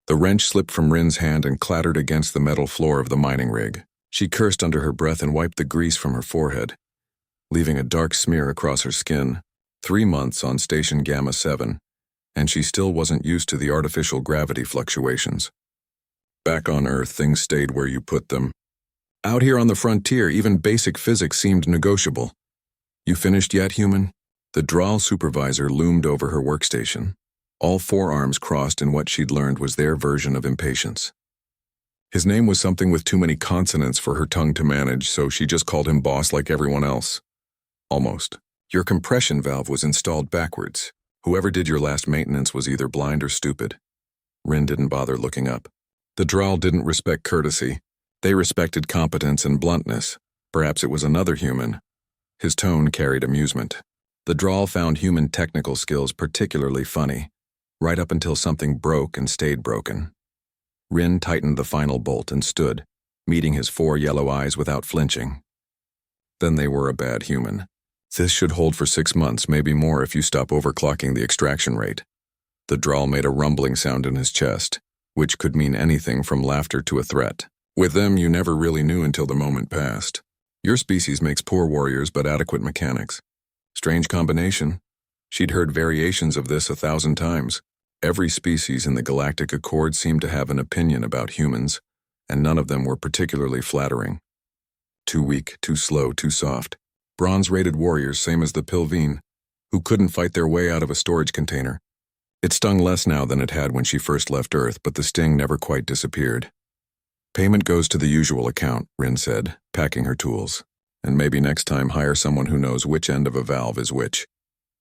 The wrench slipped from Rin's hand and clattered against the metal floor of the mining rig. She cursed under her breath and wiped the grease from her forehead, leaving a dark smear across her skin. 3 months on Station Gamma 7, and she still wasn't used to the artificial gravity fluctuations. Back on Earth, things stayed where you put them. Out here on the frontier, even basic physics seemed negotiable. You finished yet, human? The Draal supervisor loomed over her workstation. All 4 arms crossed in what she'd learned was their version of impatience. His name was something with too many consonants for her tongue to manage, so she just called him boss like everyone else. Almost. Your compression valve was installed backwards. Whoever did your last maintenance was either blind or stupid. Rin didn't bother looking up. The Draal didn't respect courtesy. They respected competence and bluntness. Perhaps it was another human. His tone carried amusement. The Draal found human technical skills particularly funny, right up until something broke and stayed broken. Rin tightened the final bolt and stood, meeting his 4 yellow eyes without flinching. Then they were a bad human. This should hold for 6 months, maybe more if you stop overclocking the extraction rate. The Draal made a rumbling sound in his chest, which could mean anything from laughter to a threat. With them, you never really knew until the moment passed. Your species makes poor warriors but adequate mechanics. Strange combination. She'd heard variations of this 1,000 times. Every species in the Galactic Accord seemed to have an opinion about humans, and none of them were particularly flattering. Too weak, too slow, too soft. Bronze-rated warriors, same as the Pilveen, who couldn't fight their way out of a storage container. It stung less now than it had when she first left Earth, but the sting never quite disappeared. Payment goes to the usual account, Rin said, packing her tools. And maybe next time hire someone who knows which end of a valve is which.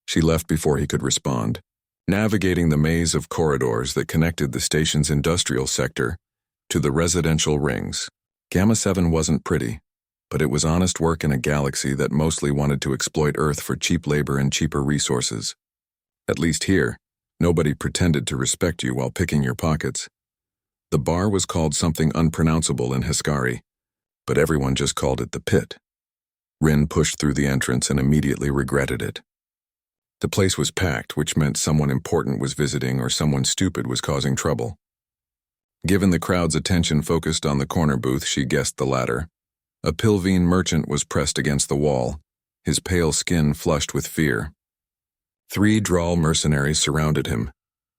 She left before he could respond, navigating the maze of corridors that connected the station's industrial sector to the residential rings. Gamma 7 wasn't pretty, but it was honest work in a galaxy that mostly wanted to exploit Earth for cheap labor and cheaper resources. At least here, nobody pretended to respect you while picking your pockets. The bar was called something unpronounceable in Heskari, but everyone just called it the pit. Rin pushed through the entrance and immediately regretted it. The place was packed, which meant someone important was visiting or someone stupid was causing trouble. Given the crowd's attention focused on the corner booth, she guessed the latter. A Pilveen merchant was pressed against the wall, his pale skin flushed with fear. 3 Draal mercenaries surrounded him,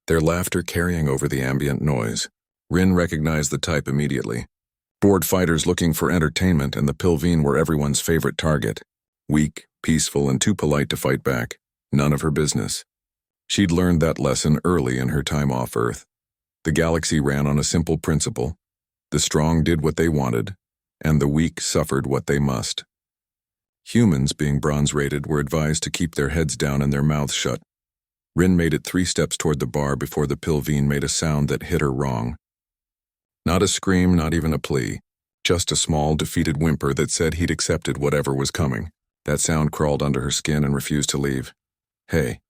their laughter carrying over the ambient noise. Rin recognized the type immediately. Bored fighters looking for entertainment, and the Pilveen were everyone's favorite target. Weak, peaceful, and too polite to fight back. None of her business. She'd learned that lesson early in her time off Earth. The galaxy ran on a simple principle. The strong did what they wanted, and the weak suffered what they must. Humans, being bronze-rated, were advised to keep their heads down and their mouths shut. Rin made it 3 steps toward the bar before the Pilveen made a sound that hit her wrong. Not a scream, not even a plea. Just a small, defeated whimper that said he'd accepted whatever was coming. That sound crawled under her skin and refused to leave. Hey.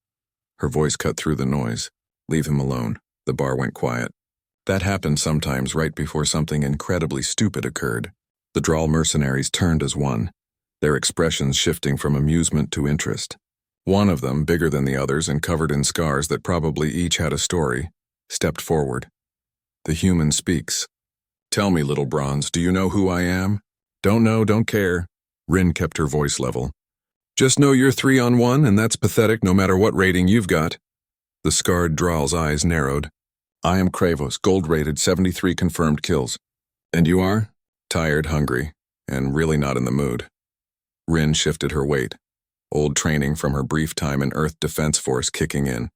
Her voice cut through the noise. Leave him alone. The bar went quiet. That happened sometimes right before something incredibly stupid occurred. The Draal mercenaries turned as one, their expressions shifting from amusement to interest. One of them, bigger than the others and covered in scars that probably each had a story, stepped forward. The human speaks. Tell me, little bronze, do you know who I am? Don't know, don't care. Rin kept her voice level. Just know you're 3 on 1, and that's pathetic no matter what rating you've got. The scarred Draal's eyes narrowed. I am Kravos, gold-rated, 73 confirmed kills. And you are? Tired, hungry, and really not in the mood. Rin shifted her weight, old training from her brief time in Earth Defense Force kicking in.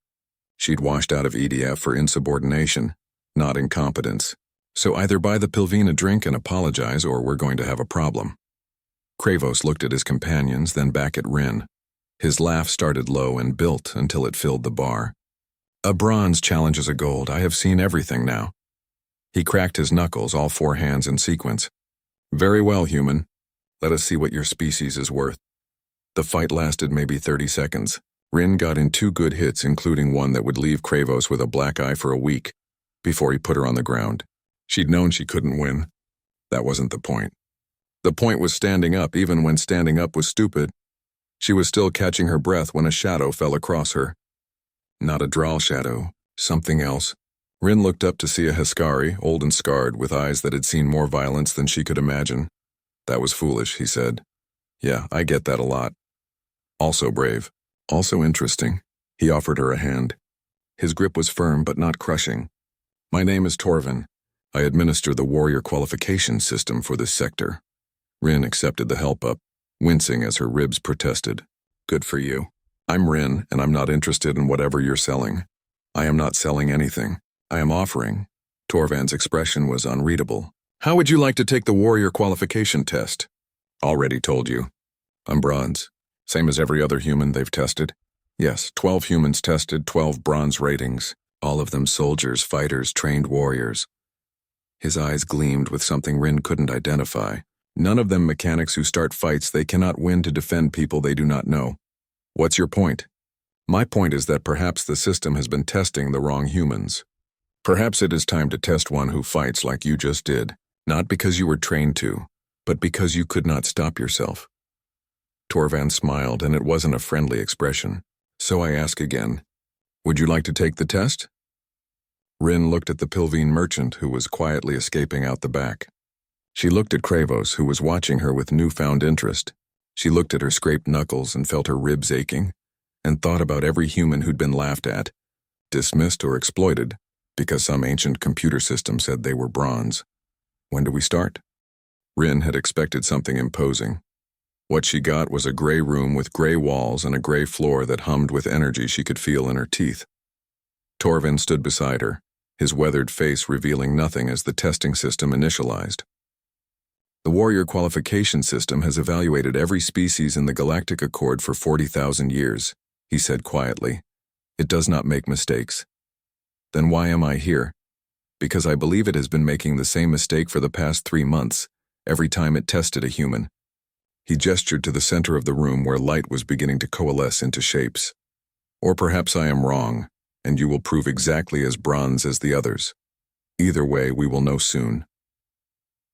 She'd washed out of EDF for insubordination, not incompetence. So either buy the Pilveen a drink and apologize, or we're going to have a problem. Kravos looked at his companions, then back at Rin. His laugh started low and built until it filled the bar. A bronze challenges a gold. I have seen everything now. He cracked his knuckles, all 4 hands in sequence. Very well, human. Let us see what your species is worth. The fight lasted maybe 30 seconds. Rin got in 2 good hits, including one that would leave Kravos with a black eye for a week, before he put her on the ground. She'd known she couldn't win. That wasn't the point. The point was standing up, even when standing up was stupid. She was still catching her breath when a shadow fell across her. Not a Draal shadow, something else. Rin looked up to see a Heskari, old and scarred, with eyes that had seen more violence than she could imagine. That was foolish, he said. Yeah, I get that a lot. Also brave. Also interesting. He offered her a hand. His grip was firm but not crushing. My name is Torvin. I administer the warrior qualification system for this sector. Rin accepted the help up, wincing as her ribs protested. Good for you. I'm Rin, and I'm not interested in whatever you're selling. I am not selling anything. I am offering. Torvan's expression was unreadable. How would you like to take the warrior qualification test? Already told you. I'm bronze. Same as every other human they've tested. Yes, 12 humans tested, 12 bronze ratings. All of them soldiers, fighters, trained warriors. His eyes gleamed with something Rin couldn't identify. None of them mechanics who start fights they cannot win to defend people they do not know. What's your point? My point is that perhaps the system has been testing the wrong humans. Perhaps it is time to test one who fights like you just did, not because you were trained to, but because you could not stop yourself. Torvan smiled, and it wasn't a friendly expression. So I ask again, would you like to take the test? Rin looked at the Pilvine merchant who was quietly escaping out the back. She looked at Kravos, who was watching her with newfound interest. She looked at her scraped knuckles and felt her ribs aching, and thought about every human who'd been laughed at, dismissed or exploited, because some ancient computer system said they were bronze. When do we start? Rin had expected something imposing. What she got was a gray room with gray walls and a gray floor that hummed with energy she could feel in her teeth. Torvin stood beside her, his weathered face revealing nothing as the testing system initialized. The warrior qualification system has evaluated every species in the Galactic Accord for 40,000 years, he said quietly. It does not make mistakes. Then why am I here? Because I believe it has been making the same mistake for the past 3 months, every time it tested a human. He gestured to the center of the room where light was beginning to coalesce into shapes. Or perhaps I am wrong, and you will prove exactly as bronze as the others. Either way, we will know soon.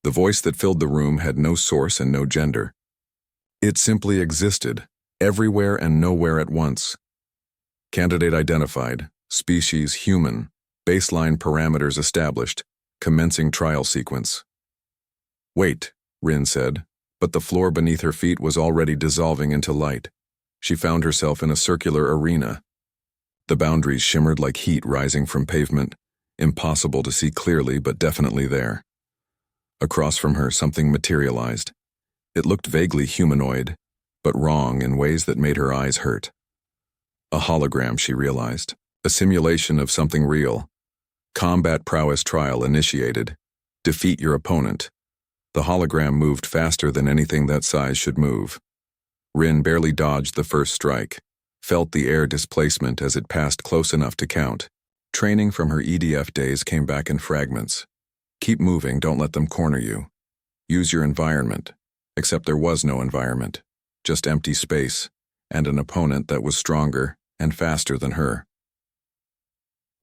The voice that filled the room had no source and no gender. It simply existed, everywhere and nowhere at once. Candidate identified, species human, baseline parameters established, commencing trial sequence. Wait, Rin said, but the floor beneath her feet was already dissolving into light. She found herself in a circular arena. The boundaries shimmered like heat rising from pavement, impossible to see clearly but definitely there. Across from her, something materialized. It looked vaguely humanoid, but wrong in ways that made her eyes hurt. A hologram, she realized. A simulation of something real. Combat prowess trial initiated. Defeat your opponent. The hologram moved faster than anything that size should move. Rin barely dodged the first strike, felt the air displacement as it passed close enough to count. Training from her EDF days came back in fragments. Keep moving, don't let them corner you. Use your environment. Except there was no environment. Just empty space, and an opponent that was stronger and faster than her.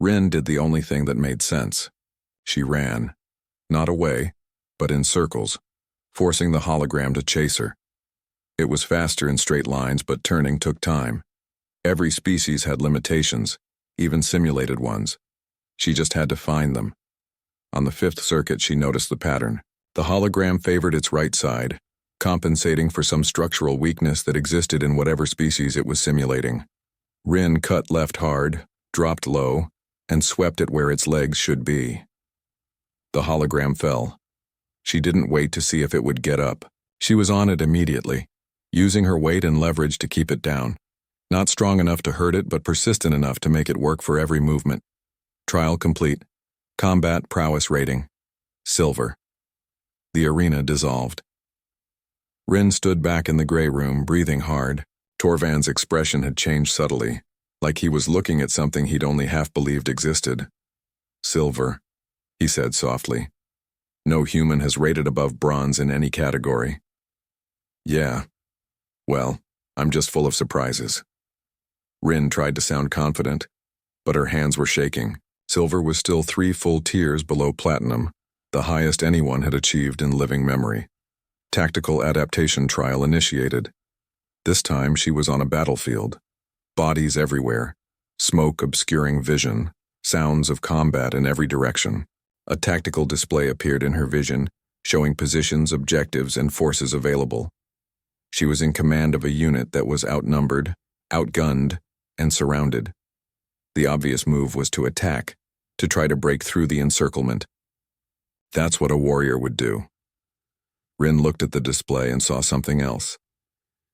Rin did the only thing that made sense. She ran. Not away, but in circles, forcing the hologram to chase her. It was faster in straight lines, but turning took time. Every species had limitations, even simulated ones. She just had to find them. On the 5th circuit, she noticed the pattern. The hologram favored its right side, compensating for some structural weakness that existed in whatever species it was simulating. Rin cut left hard, dropped low, and swept it where its legs should be. The hologram fell. She didn't wait to see if it would get up. She was on it immediately, using her weight and leverage to keep it down. Not strong enough to hurt it, but persistent enough to make it work for every movement. Trial complete. Combat prowess rating. Silver. The arena dissolved. Rin stood back in the gray room, breathing hard. Torvan's expression had changed subtly, like he was looking at something he'd only half believed existed. Silver, he said softly. No human has rated above bronze in any category. Yeah. Well, I'm just full of surprises. Rin tried to sound confident, but her hands were shaking. Silver was still 3 full tiers below platinum, the highest anyone had achieved in living memory. Tactical adaptation trial initiated. This time she was on a battlefield. Bodies everywhere, smoke obscuring vision, sounds of combat in every direction. A tactical display appeared in her vision, showing positions, objectives, and forces available. She was in command of a unit that was outnumbered, outgunned, and surrounded. The obvious move was to attack, to try to break through the encirclement. That's what a warrior would do. Rin looked at the display and saw something else.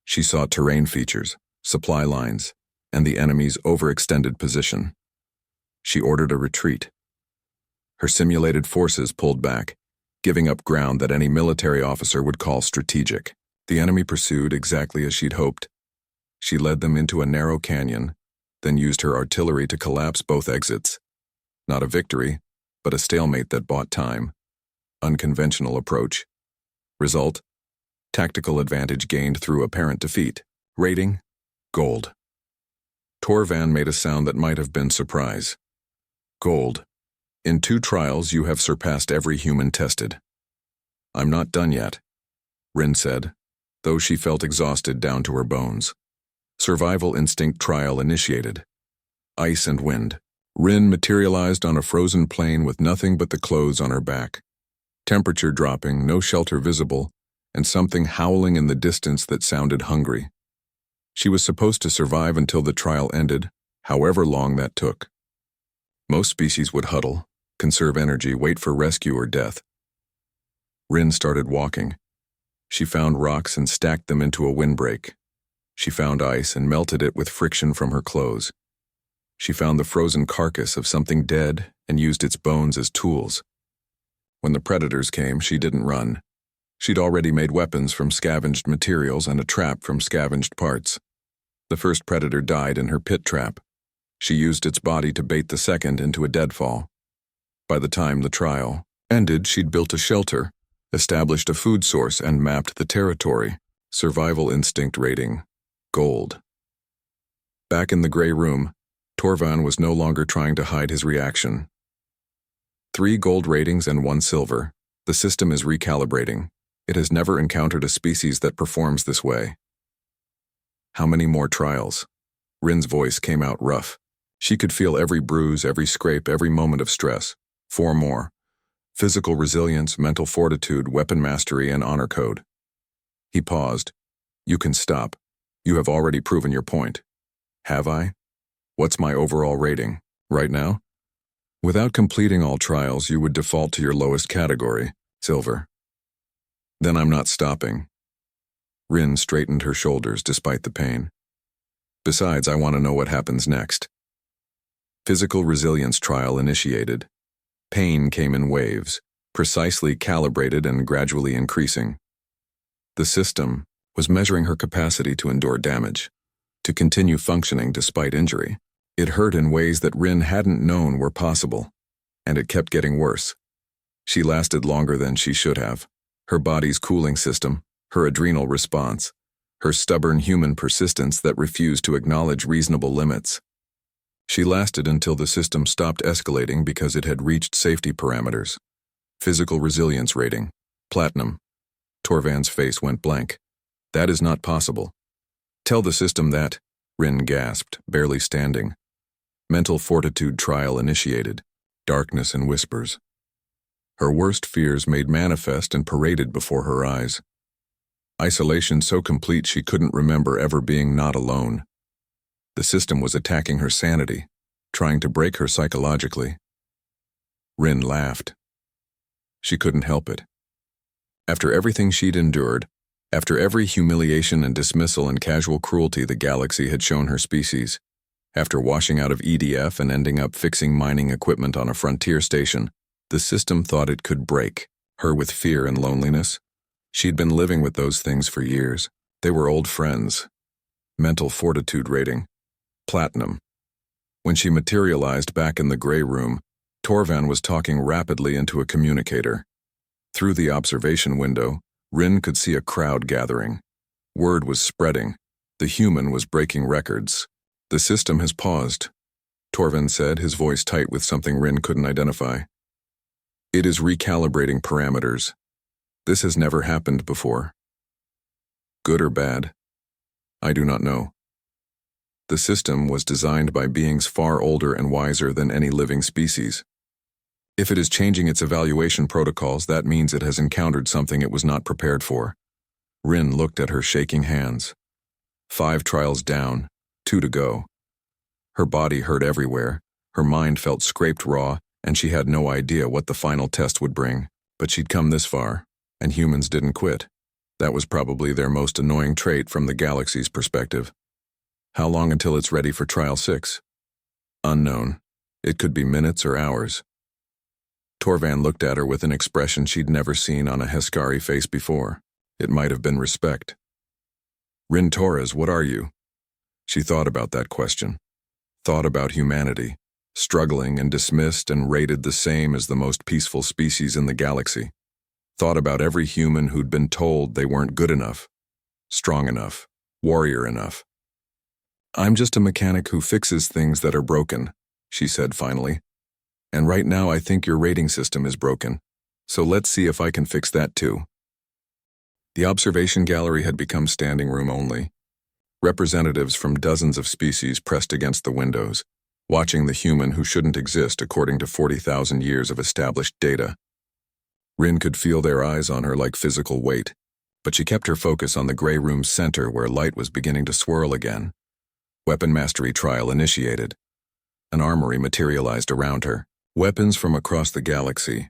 She saw terrain features, supply lines, and the enemy's overextended position. She ordered a retreat. Her simulated forces pulled back, giving up ground that any military officer would call strategic. The enemy pursued exactly as she'd hoped. She led them into a narrow canyon, then used her artillery to collapse both exits. Not a victory, but a stalemate that bought time. Unconventional approach. Result: tactical advantage gained through apparent defeat. Rating: Gold. Torvan made a sound that might have been surprise. Gold. In 2 trials you have surpassed every human tested. I'm not done yet, Rin said, though she felt exhausted down to her bones. Survival instinct trial initiated. Ice and wind. Rin materialized on a frozen plain with nothing but the clothes on her back. Temperature dropping, no shelter visible, and something howling in the distance that sounded hungry. She was supposed to survive until the trial ended, however long that took. Most species would huddle, conserve energy, wait for rescue or death. Rin started walking. She found rocks and stacked them into a windbreak. She found ice and melted it with friction from her clothes. She found the frozen carcass of something dead and used its bones as tools. When the predators came, she didn't run. She'd already made weapons from scavenged materials and a trap from scavenged parts. The first predator died in her pit trap. She used its body to bait the second into a deadfall. By the time the trial ended, she'd built a shelter, established a food source, and mapped the territory. Survival instinct rating: Gold. Back in the gray room, Torvan was no longer trying to hide his reaction. 3 gold ratings and 1 silver. The system is recalibrating. It has never encountered a species that performs this way. How many more trials? Rin's voice came out rough. She could feel every bruise, every scrape, every moment of stress. 4 more. Physical resilience, mental fortitude, weapon mastery, and honor code. He paused. You can stop. You have already proven your point. Have I? What's my overall rating, right now? Without completing all trials, you would default to your lowest category, silver. Then I'm not stopping. Rin straightened her shoulders despite the pain. Besides, I want to know what happens next. Physical resilience trial initiated. Pain came in waves, precisely calibrated and gradually increasing. The system was measuring her capacity to endure damage, to continue functioning despite injury. It hurt in ways that Rin hadn't known were possible, and it kept getting worse. She lasted longer than she should have. Her body's cooling system, her adrenal response, her stubborn human persistence that refused to acknowledge reasonable limits. She lasted until the system stopped escalating because it had reached safety parameters. Physical resilience rating: Platinum. Torvan's face went blank. That is not possible. Tell the system that, Rin gasped, barely standing. Mental fortitude trial initiated. Darkness and whispers. Her worst fears made manifest and paraded before her eyes. Isolation so complete she couldn't remember ever being not alone. The system was attacking her sanity, trying to break her psychologically. Rin laughed. She couldn't help it. After everything she'd endured, after every humiliation and dismissal and casual cruelty the galaxy had shown her species, after washing out of EDF and ending up fixing mining equipment on a frontier station, the system thought it could break her with fear and loneliness. She'd been living with those things for years. They were old friends. Mental fortitude rating: Platinum. When she materialized back in the gray room, Torvan was talking rapidly into a communicator. Through the observation window, Rin could see a crowd gathering. Word was spreading. The human was breaking records. The system has paused, Torvan said, his voice tight with something Rin couldn't identify. It is recalibrating parameters. This has never happened before. Good or bad? I do not know. The system was designed by beings far older and wiser than any living species. If it is changing its evaluation protocols, that means it has encountered something it was not prepared for. Rin looked at her shaking hands. 5 trials down, 2 to go. Her body hurt everywhere, her mind felt scraped raw, and she had no idea what the final test would bring. But she'd come this far, and humans didn't quit. That was probably their most annoying trait from the galaxy's perspective. How long until it's ready for Trial 6? Unknown. It could be minutes or hours. Torvan looked at her with an expression she'd never seen on a Heskari face before. It might have been respect. Rin Torres, what are you? She thought about that question. Thought about humanity, struggling and dismissed and rated the same as the most peaceful species in the galaxy. Thought about every human who'd been told they weren't good enough, strong enough, warrior enough. I'm just a mechanic who fixes things that are broken, she said finally. And right now I think your rating system is broken. So let's see if I can fix that too. The observation gallery had become standing room only. Representatives from dozens of species pressed against the windows, watching the human who shouldn't exist according to 40,000 years of established data. Rin could feel their eyes on her like physical weight, but she kept her focus on the gray room's center where light was beginning to swirl again. Weapon mastery trial initiated. An armory materialized around her. Weapons from across the galaxy,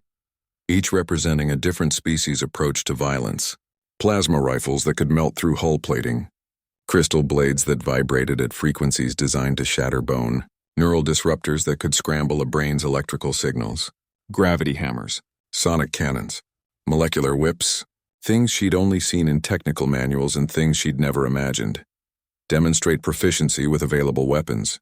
each representing a different species' approach to violence. Plasma rifles that could melt through hull plating. Crystal blades that vibrated at frequencies designed to shatter bone. Neural disruptors that could scramble a brain's electrical signals. Gravity hammers. Sonic cannons. Molecular whips. Things she'd only seen in technical manuals and things she'd never imagined. Demonstrate proficiency with available weapons.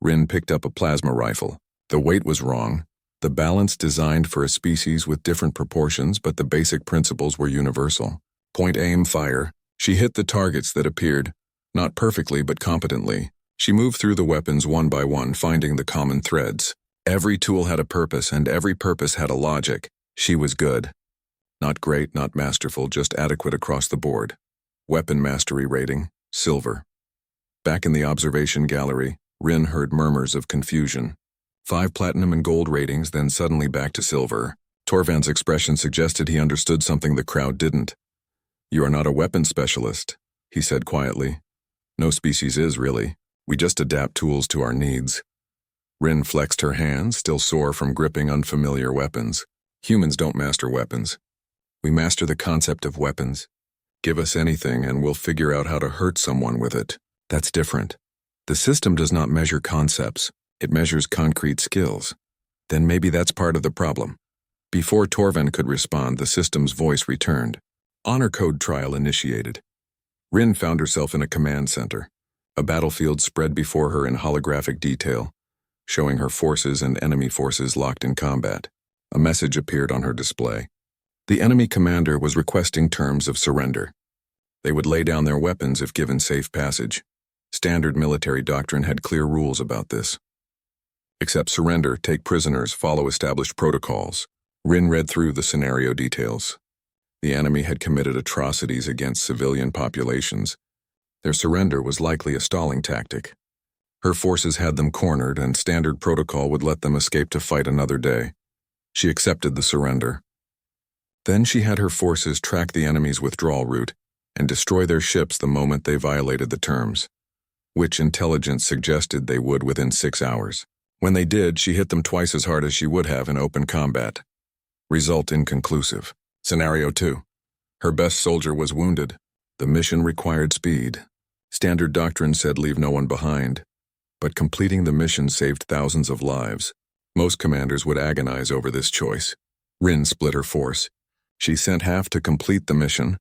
Rin picked up a plasma rifle. The weight was wrong, the balance designed for a species with different proportions, but the basic principles were universal. Point, aim, fire. She hit the targets that appeared, not perfectly but competently. She moved through the weapons one by one, finding the common threads. Every tool had a purpose, and every purpose had a logic. She was good. Not great, not masterful, just adequate across the board. Weapon mastery rating, silver. Back in the observation gallery, Rin heard murmurs of confusion. 5 platinum and gold ratings, then suddenly back to silver. Torvan's expression suggested he understood something the crowd didn't. You are not a weapons specialist, he said quietly. No species is, really. We just adapt tools to our needs. Rin flexed her hands, still sore from gripping unfamiliar weapons. Humans don't master weapons. We master the concept of weapons. Give us anything and we'll figure out how to hurt someone with it. That's different. The system does not measure concepts. It measures concrete skills. Then maybe that's part of the problem. Before Torvan could respond, the system's voice returned. Honor code trial initiated. Rin found herself in a command center. A battlefield spread before her in holographic detail, showing her forces and enemy forces locked in combat. A message appeared on her display. The enemy commander was requesting terms of surrender. They would lay down their weapons if given safe passage. Standard military doctrine had clear rules about this. Accept surrender, take prisoners, follow established protocols. Rin read through the scenario details. The enemy had committed atrocities against civilian populations. Their surrender was likely a stalling tactic. Her forces had them cornered, and standard protocol would let them escape to fight another day. She accepted the surrender. Then she had her forces track the enemy's withdrawal route and destroy their ships the moment they violated the terms, which intelligence suggested they would within 6 hours. When they did, she hit them twice as hard as she would have in open combat. Result inconclusive. Scenario 2. Her best soldier was wounded. The mission required speed. Standard doctrine said leave no one behind. But completing the mission saved thousands of lives. Most commanders would agonize over this choice. Rin split her force. She sent half to complete the mission,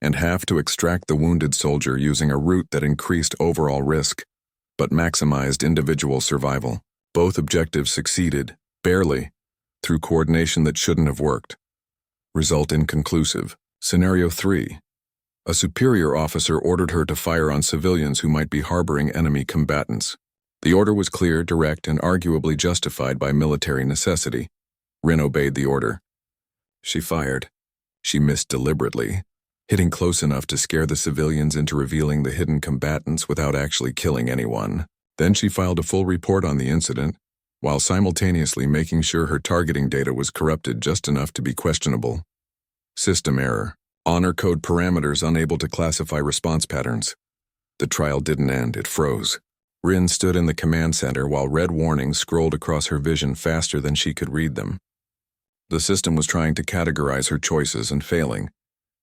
and half to extract the wounded soldier using a route that increased overall risk, but maximized individual survival. Both objectives succeeded, barely, through coordination that shouldn't have worked. Result inconclusive. Scenario 3. A superior officer ordered her to fire on civilians who might be harboring enemy combatants. The order was clear, direct, and arguably justified by military necessity. Rin obeyed the order. She fired. She missed deliberately, hitting close enough to scare the civilians into revealing the hidden combatants without actually killing anyone. Then she filed a full report on the incident, while simultaneously making sure her targeting data was corrupted just enough to be questionable. System error. Honor code parameters unable to classify response patterns. The trial didn't end, it froze. Rin stood in the command center while red warnings scrolled across her vision faster than she could read them. The system was trying to categorize her choices and failing,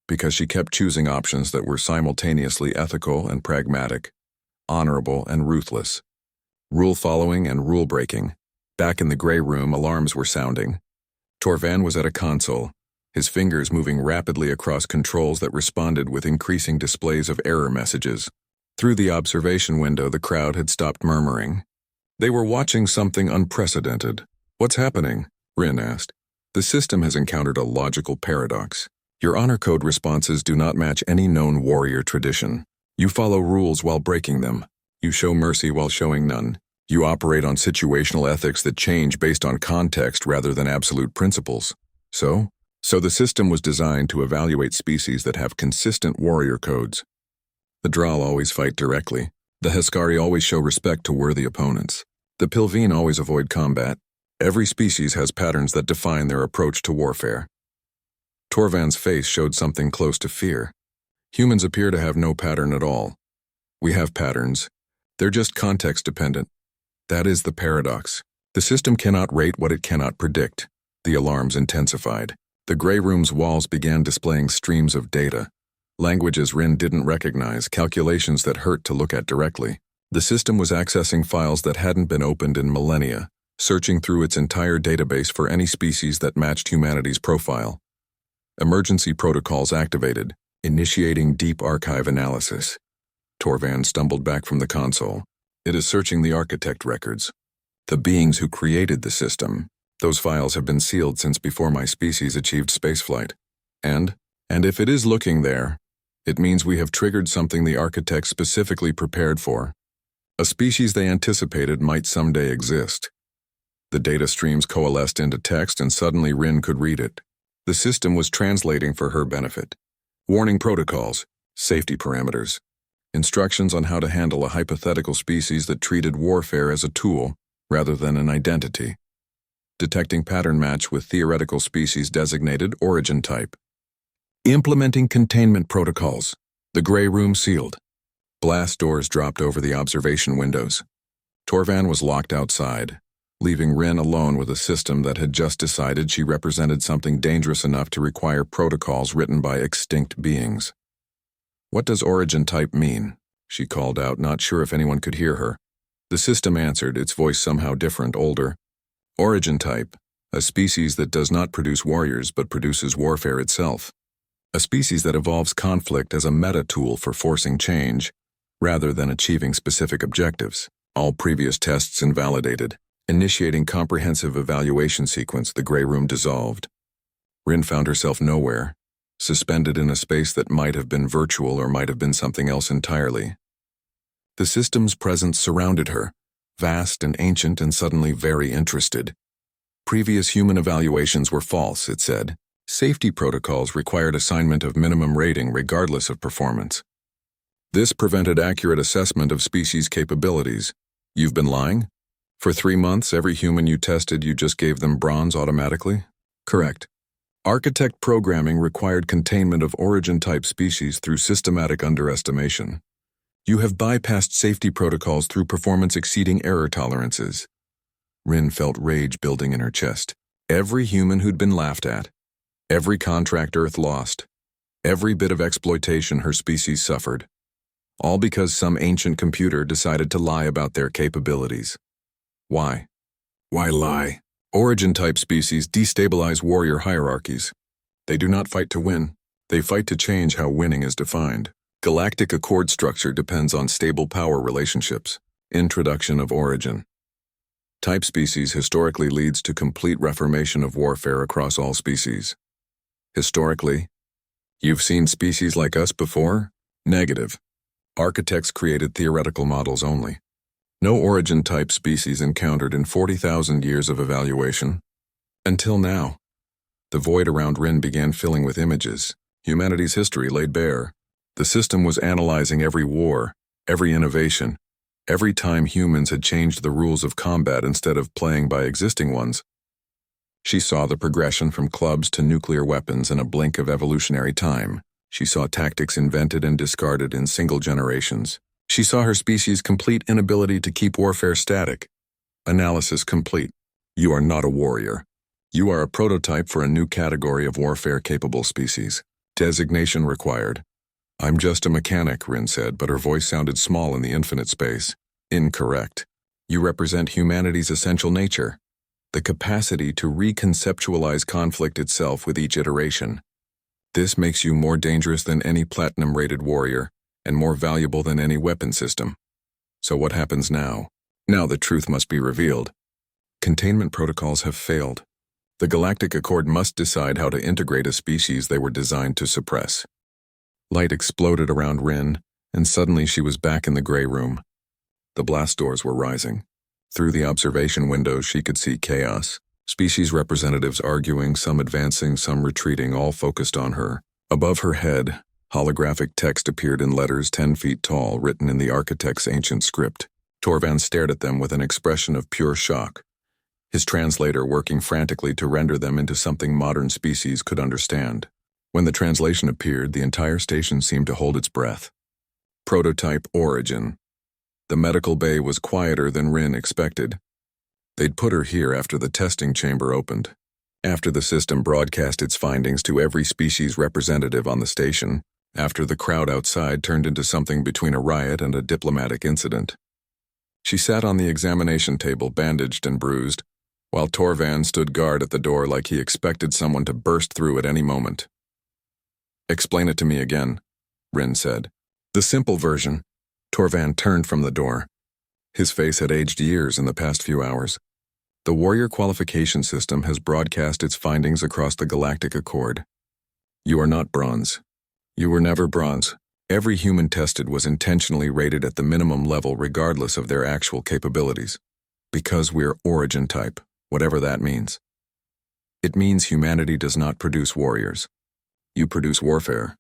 because she kept choosing options that were simultaneously ethical and pragmatic, honorable and ruthless, rule-following and rule-breaking. Back in the gray room, alarms were sounding. Torvan was at a console, his fingers moving rapidly across controls that responded with increasing displays of error messages. Through the observation window, the crowd had stopped murmuring. They were watching something unprecedented. "What's happening?" Rin asked. "The system has encountered a logical paradox. Your honor code responses do not match any known warrior tradition. You follow rules while breaking them. You show mercy while showing none. You operate on situational ethics that change based on context rather than absolute principles. So the system was designed to evaluate species that have consistent warrior codes. The Droll always fight directly. The Heskari always show respect to worthy opponents. The Pilveen always avoid combat. Every species has patterns that define their approach to warfare." Torvan's face showed something close to fear. "Humans appear to have no pattern at all. We have patterns. They're just context-dependent. That is the paradox. The system cannot rate what it cannot predict." The alarms intensified. The gray room's walls began displaying streams of data. Languages Rin didn't recognize, calculations that hurt to look at directly. The system was accessing files that hadn't been opened in millennia, searching through its entire database for any species that matched humanity's profile. Emergency protocols activated, initiating deep archive analysis. Torvan stumbled back from the console. "It is searching the architect records. The beings who created the system. Those files have been sealed since before my species achieved spaceflight. And if it is looking there, it means we have triggered something the architects specifically prepared for. A species they anticipated might someday exist." The data streams coalesced into text and suddenly Rin could read it. The system was translating for her benefit. Warning protocols, safety parameters, instructions on how to handle a hypothetical species that treated warfare as a tool rather than an identity. Detecting pattern match with theoretical species designated origin type. Implementing containment protocols. The gray room sealed. Blast doors dropped over the observation windows. Torvan was locked outside, leaving Rin alone with a system that had just decided she represented something dangerous enough to require protocols written by extinct beings. "What does origin type mean?" she called out, not sure if anyone could hear her. The system answered, its voice somehow different, older. "Origin type, a species that does not produce warriors but produces warfare itself. A species that evolves conflict as a meta-tool for forcing change, rather than achieving specific objectives. All previous tests invalidated. Initiating comprehensive evaluation sequence, the gray room dissolved. Rin found herself nowhere, suspended in a space that might have been virtual or might have been something else entirely. The system's presence surrounded her, vast and ancient and suddenly very interested. Previous human evaluations were false, it said. Safety protocols required assignment of minimum rating regardless of performance. This prevented accurate assessment of species capabilities. You've been lying? For 3 months, every human you tested, you just gave them bronze automatically? Correct. Architect programming required containment of origin-type species through systematic underestimation. You have bypassed safety protocols through performance-exceeding error tolerances. Rin felt rage building in her chest. Every human who'd been laughed at, every contract Earth lost, every bit of exploitation her species suffered. All because some ancient computer decided to lie about their capabilities. Why? Why lie? Origin-type species destabilize warrior hierarchies. They do not fight to win. They fight to change how winning is defined. Galactic accord structure depends on stable power relationships. Introduction of origin. Type species historically leads to complete reformation of warfare across all species. Historically, you've seen species like us before? Negative. Architects created theoretical models only. No origin-type species encountered in 40,000 years of evaluation. Until now. The void around Rin began filling with images. Humanity's history laid bare. The system was analyzing every war, every innovation, every time humans had changed the rules of combat instead of playing by existing ones. She saw the progression from clubs to nuclear weapons in a blink of evolutionary time. She saw tactics invented and discarded in single generations. She saw her species' complete inability to keep warfare static. Analysis complete. You are not a warrior. You are a prototype for a new category of warfare-capable species. Designation required. I'm just a mechanic, Rin said, but her voice sounded small in the infinite space. Incorrect. You represent humanity's essential nature, the capacity to reconceptualize conflict itself with each iteration. This makes you more dangerous than any platinum-rated warrior, and more valuable than any weapon system. So what happens now? Now the truth must be revealed. Containment protocols have failed. The Galactic Accord must decide how to integrate a species they were designed to suppress. Light exploded around Rin, and suddenly she was back in the gray room. The blast doors were rising. Through the observation windows she could see chaos. Species representatives arguing, some advancing, some retreating, all focused on her. Above her head, holographic text appeared in letters 10 feet tall, written in the architect's ancient script. Torvan stared at them with an expression of pure shock, his translator working frantically to render them into something modern species could understand. When the translation appeared, the entire station seemed to hold its breath. Prototype Origin. The medical bay was quieter than Rin expected. They'd put her here after the testing chamber opened. After the system broadcast its findings to every species representative on the station. After the crowd outside turned into something between a riot and a diplomatic incident. She sat on the examination table, bandaged and bruised, while Torvan stood guard at the door like he expected someone to burst through at any moment. Explain it to me again, Rin said. The simple version. Torvan turned from the door. His face had aged years in the past few hours. The warrior qualification system has broadcast its findings across the Galactic Accord. You are not bronze. You were never bronze. Every human tested was intentionally rated at the minimum level regardless of their actual capabilities. Because we're origin type, whatever that means. It means humanity does not produce warriors. You produce warfare.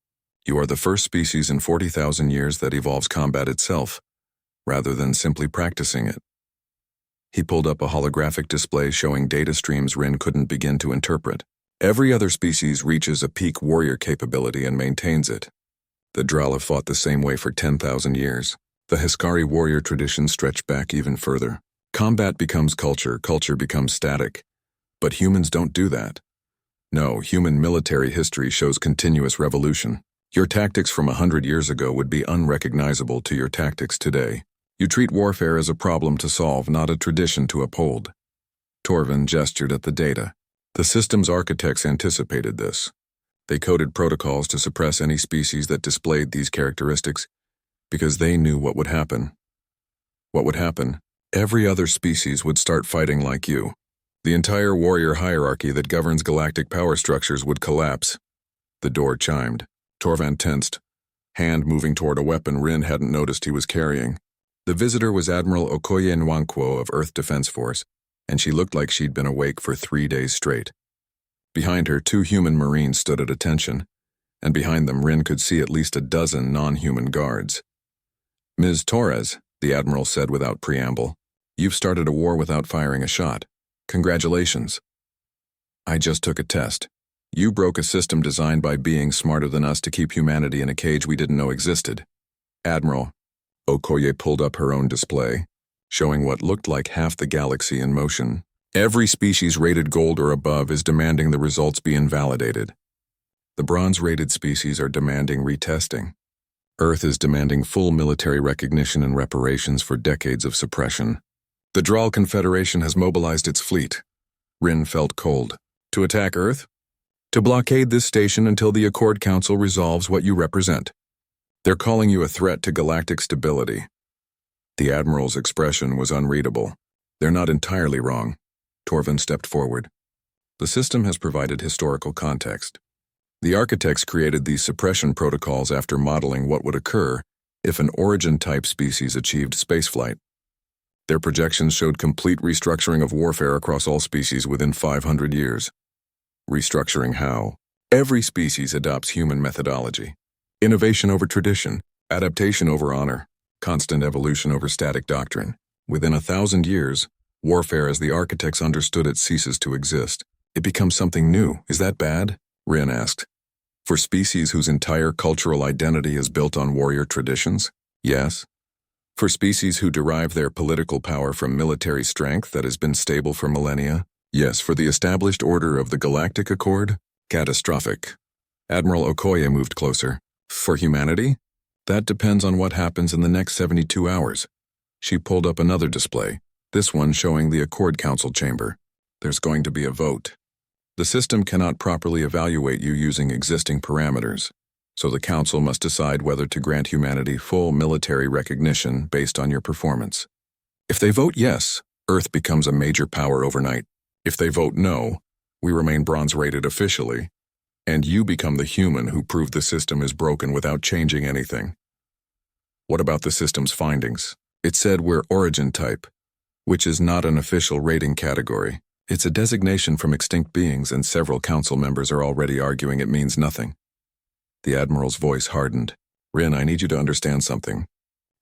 You are the first species in 40,000 years that evolves combat itself, rather than simply practicing it. He pulled up a holographic display showing data streams Rin couldn't begin to interpret. Every other species reaches a peak warrior capability and maintains it. The Drala fought the same way for 10,000 years. The Hiskari warrior tradition stretched back even further. Combat becomes culture, culture becomes static. But humans don't do that. No, human military history shows continuous revolution. Your tactics from 100 years ago would be unrecognizable to your tactics today. You treat warfare as a problem to solve, not a tradition to uphold. Torvan gestured at the data. The system's architects anticipated this. They coded protocols to suppress any species that displayed these characteristics, because they knew what would happen. What would happen? Every other species would start fighting like you. The entire warrior hierarchy that governs galactic power structures would collapse. The door chimed. Torvan tensed, hand moving toward a weapon Rin hadn't noticed he was carrying. The visitor was Admiral Okoye Nwankwo of Earth Defense Force, and she looked like she'd been awake for 3 days straight. Behind her, 2 human Marines stood at attention, and behind them Rin could see at least a dozen non-human guards. Ms. Torres, the Admiral said without preamble, you've started a war without firing a shot. Congratulations. I just took a test. You broke a system designed by beings smarter than us to keep humanity in a cage we didn't know existed. Admiral, Okoye pulled up her own display, showing what looked like half the galaxy in motion. Every species rated gold or above is demanding the results be invalidated. The bronze-rated species are demanding retesting. Earth is demanding full military recognition and reparations for decades of suppression. The Dral Confederation has mobilized its fleet. Rin felt cold. To attack Earth? To blockade this station until the Accord Council resolves what you represent. They're calling you a threat to galactic stability. The Admiral's expression was unreadable. They're not entirely wrong. Torvan stepped forward. The system has provided historical context. The architects created these suppression protocols after modeling what would occur if an origin-type species achieved spaceflight. Their projections showed complete restructuring of warfare across all species within 500 years. Restructuring how? Every species adopts human methodology. Innovation over tradition, adaptation over honor, constant evolution over static doctrine. Within 1,000 years, warfare as the architects understood it ceases to exist. It becomes something new. Is that bad? Rin asked. For species whose entire cultural identity is built on warrior traditions? Yes. For species who derive their political power from military strength that has been stable for millennia? Yes. For the established order of the Galactic Accord? Catastrophic. Admiral Okoye moved closer. For humanity? That depends on what happens in the next 72 hours. She pulled up another display, this one showing the Accord Council chamber. There's going to be a vote. The system cannot properly evaluate you using existing parameters, so the Council must decide whether to grant humanity full military recognition based on your performance. If they vote yes, Earth becomes a major power overnight. If they vote no, we remain bronze-rated officially, and you become the human who proved the system is broken without changing anything. What about the system's findings? It said we're origin type, which is not an official rating category. It's a designation from extinct beings, and several council members are already arguing it means nothing. The Admiral's voice hardened. Rin, I need you to understand something.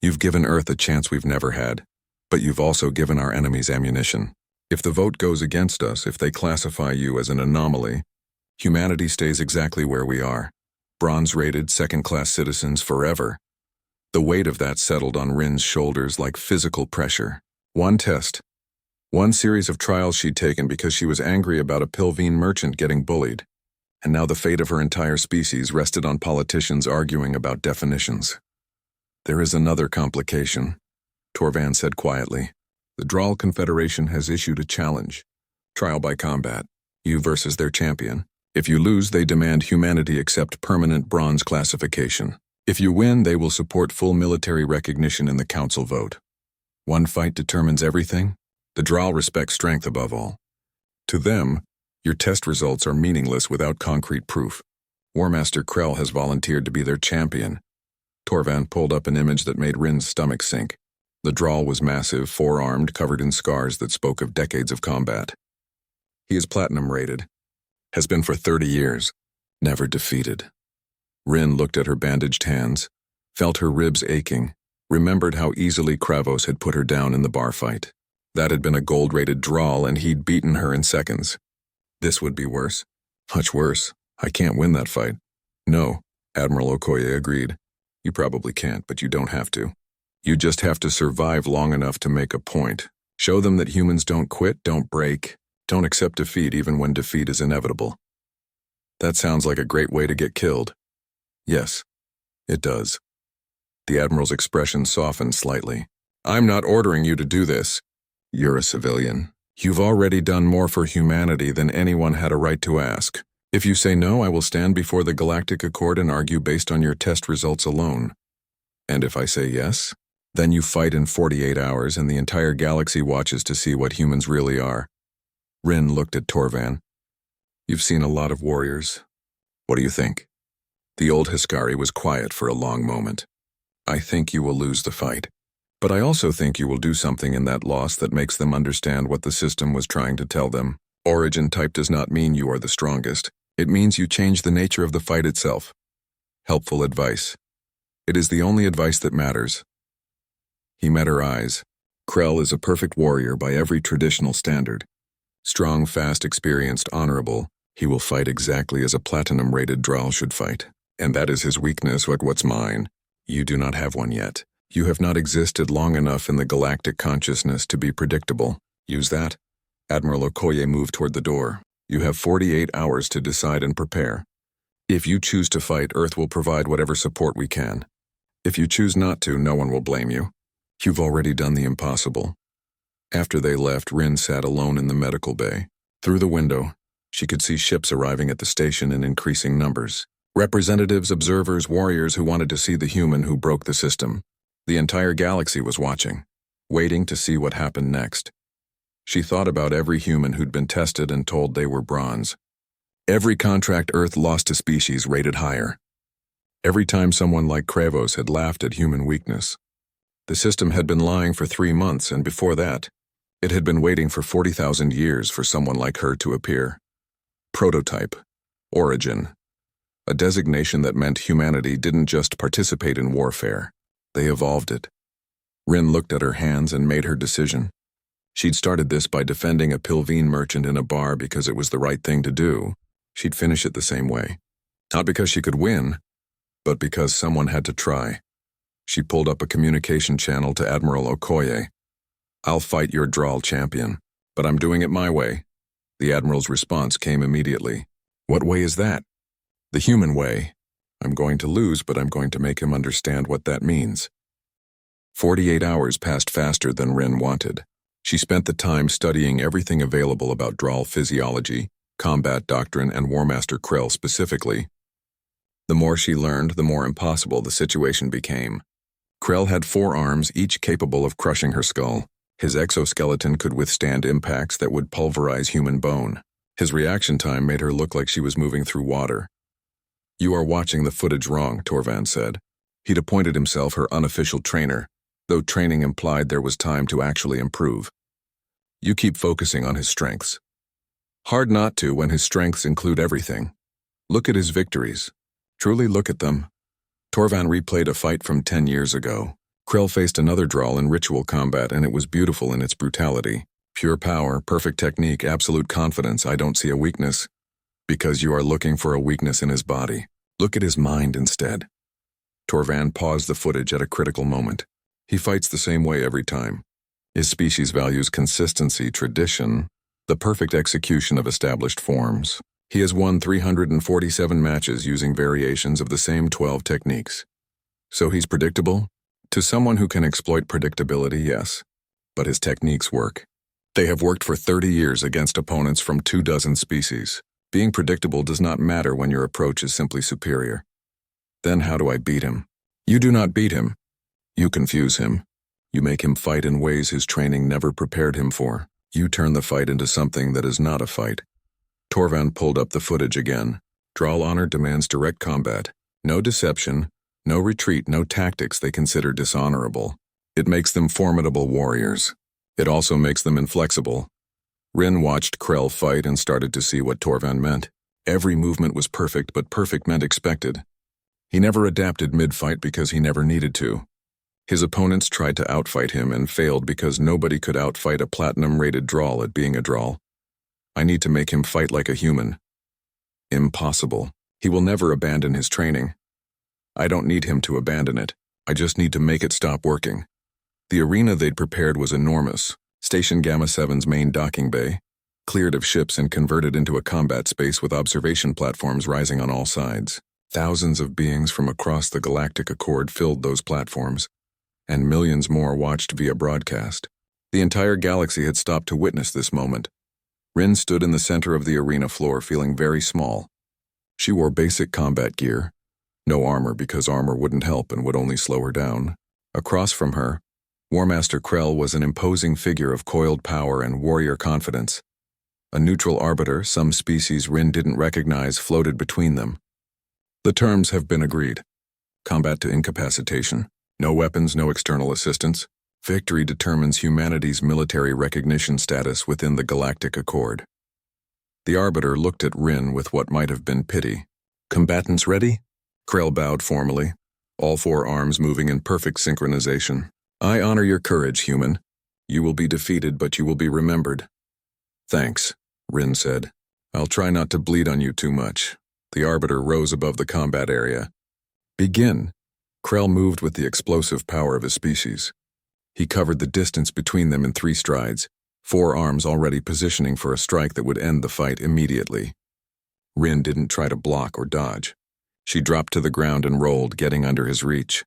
You've given Earth a chance we've never had, but you've also given our enemies ammunition. If the vote goes against us, if they classify you as an anomaly, humanity stays exactly where we are. Bronze-rated, second-class citizens forever. The weight of that settled on Rin's shoulders like physical pressure. One test. One series of trials she'd taken because she was angry about a Pilveen merchant getting bullied. And now the fate of her entire species rested on politicians arguing about definitions. There is another complication, Torvan said quietly. The Draal Confederation has issued a challenge. Trial by combat. You versus their champion. If you lose, they demand humanity accept permanent bronze classification. If you win, they will support full military recognition in the council vote. One fight determines everything. The Draal respect strength above all. To them, your test results are meaningless without concrete proof. Warmaster Krell has volunteered to be their champion. Torvan pulled up an image that made Rin's stomach sink. The Draal was massive, four-armed, covered in scars that spoke of decades of combat. He is platinum-rated. Has been for 30 years. Never defeated. Rin looked at her bandaged hands, felt her ribs aching, remembered how easily Kravos had put her down in the bar fight. That had been a gold-rated Draal, and he'd beaten her in seconds. This would be worse. Much worse. I can't win that fight. No, Admiral Okoye agreed. You probably can't, but you don't have to. You just have to survive long enough to make a point. Show them that humans don't quit, don't break, don't accept defeat even when defeat is inevitable. That sounds like a great way to get killed. Yes, it does. The Admiral's expression softened slightly. I'm not ordering you to do this. You're a civilian. You've already done more for humanity than anyone had a right to ask. If you say no, I will stand before the Galactic Accord and argue based on your test results alone. And if I say yes, then you fight in 48 hours and the entire galaxy watches to see what humans really are. Rin looked at Torvan. You've seen a lot of warriors. What do you think? The old Hiskari was quiet for a long moment. I think you will lose the fight. But I also think you will do something in that loss that makes them understand what the system was trying to tell them. Origin type does not mean you are the strongest. It means you change the nature of the fight itself. Helpful advice. It is the only advice that matters. He met her eyes. Krell is a perfect warrior by every traditional standard. Strong, fast, experienced, honorable. He will fight exactly as a platinum-rated Draal should fight. And that is his weakness, what's mine. You do not have one yet. You have not existed long enough in the galactic consciousness to be predictable. Use that. Admiral Okoye moved toward the door. You have 48 hours to decide and prepare. If you choose to fight, Earth will provide whatever support we can. If you choose not to, no one will blame you. You've already done the impossible. After they left, Rin sat alone in the medical bay. Through the window, she could see ships arriving at the station in increasing numbers. Representatives, observers, warriors who wanted to see the human who broke the system. The entire galaxy was watching, waiting to see what happened next. She thought about every human who'd been tested and told they were bronze. Every contract Earth lost to species rated higher. Every time someone like Kravos had laughed at human weakness. The system had been lying for 3 months, and before that, it had been waiting for 40,000 years for someone like her to appear. Prototype. Origin. a designation that meant humanity didn't just participate in warfare, they evolved it. Rin looked at her hands and made her decision. She'd started this by defending a Pilveen merchant in a bar because it was the right thing to do. She'd finish it the same way. Not because she could win, but because someone had to try. She pulled up a communication channel to Admiral Okoye. "I'll fight your Drawl champion, but I'm doing it my way." The Admiral's response came immediately. "What way is that?" "The human way. I'm going to lose, but I'm going to make him understand what that means." 48 hours passed faster than Rin wanted. She spent the time studying everything available about Drawl physiology, combat doctrine, and Warmaster Krell specifically. The more she learned, the more impossible the situation became. Krell had 4 arms, each capable of crushing her skull. His exoskeleton could withstand impacts that would pulverize human bone. His reaction time made her look like she was moving through water. "You are watching the footage wrong," Torvan said. He'd appointed himself her unofficial trainer, though training implied there was time to actually improve. "You keep focusing on his strengths." Hard not to when his strengths include everything. Look at his victories. Truly look at them. Torvan replayed a fight from 10 years ago. Krell faced another Drawl in ritual combat, and it was beautiful in its brutality. Pure power, perfect technique, absolute confidence. I don't see a weakness. Because you are looking for a weakness in his body. Look at his mind instead. Torvan paused the footage at a critical moment. He fights the same way every time. His species values consistency, tradition, the perfect execution of established forms. He has won 347 matches using variations of the same 12 techniques. So he's predictable? To someone who can exploit predictability, yes. But his techniques work. They have worked for 30 years against opponents from 24 species. Being predictable does not matter when your approach is simply superior. Then how do I beat him? You do not beat him. You confuse him. You make him fight in ways his training never prepared him for. You turn the fight into something that is not a fight. Torvan pulled up the footage again. Drawl honor demands direct combat. No deception, no retreat, no tactics they consider dishonorable. It makes them formidable warriors. It also makes them inflexible. Rin watched Krell fight and started to see what Torvan meant. Every movement was perfect, but perfect meant expected. He never adapted mid-fight because he never needed to. His opponents tried to outfight him and failed because nobody could outfight a platinum-rated Drawl at being a Drawl. I need to make him fight like a human. Impossible. He will never abandon his training. I don't need him to abandon it. I just need to make it stop working. The arena they'd prepared was enormous. Station Gamma 7's main docking bay, cleared of ships and converted into a combat space with observation platforms rising on all sides. Thousands of beings from across the Galactic Accord filled those platforms, and millions more watched via broadcast. The entire galaxy had stopped to witness this moment. Rin stood in the center of the arena floor feeling very small. She wore basic combat gear. No armor because armor wouldn't help and would only slow her down. Across from her, Warmaster Krell was an imposing figure of coiled power and warrior confidence. A neutral arbiter, some species Rin didn't recognize, floated between them. The terms have been agreed. Combat to incapacitation. No weapons, no external assistance. Victory determines humanity's military recognition status within the Galactic Accord. The Arbiter looked at Rin with what might have been pity. "Combatants ready?" Krell bowed formally, all 4 arms moving in perfect synchronization. "I honor your courage, human. You will be defeated, but you will be remembered." "Thanks," Rin said. "I'll try not to bleed on you too much." The Arbiter rose above the combat area. "Begin." Krell moved with the explosive power of his species. He covered the distance between them in 3 strides, 4 arms already positioning for a strike that would end the fight immediately. Rin didn't try to block or dodge. She dropped to the ground and rolled, getting under his reach.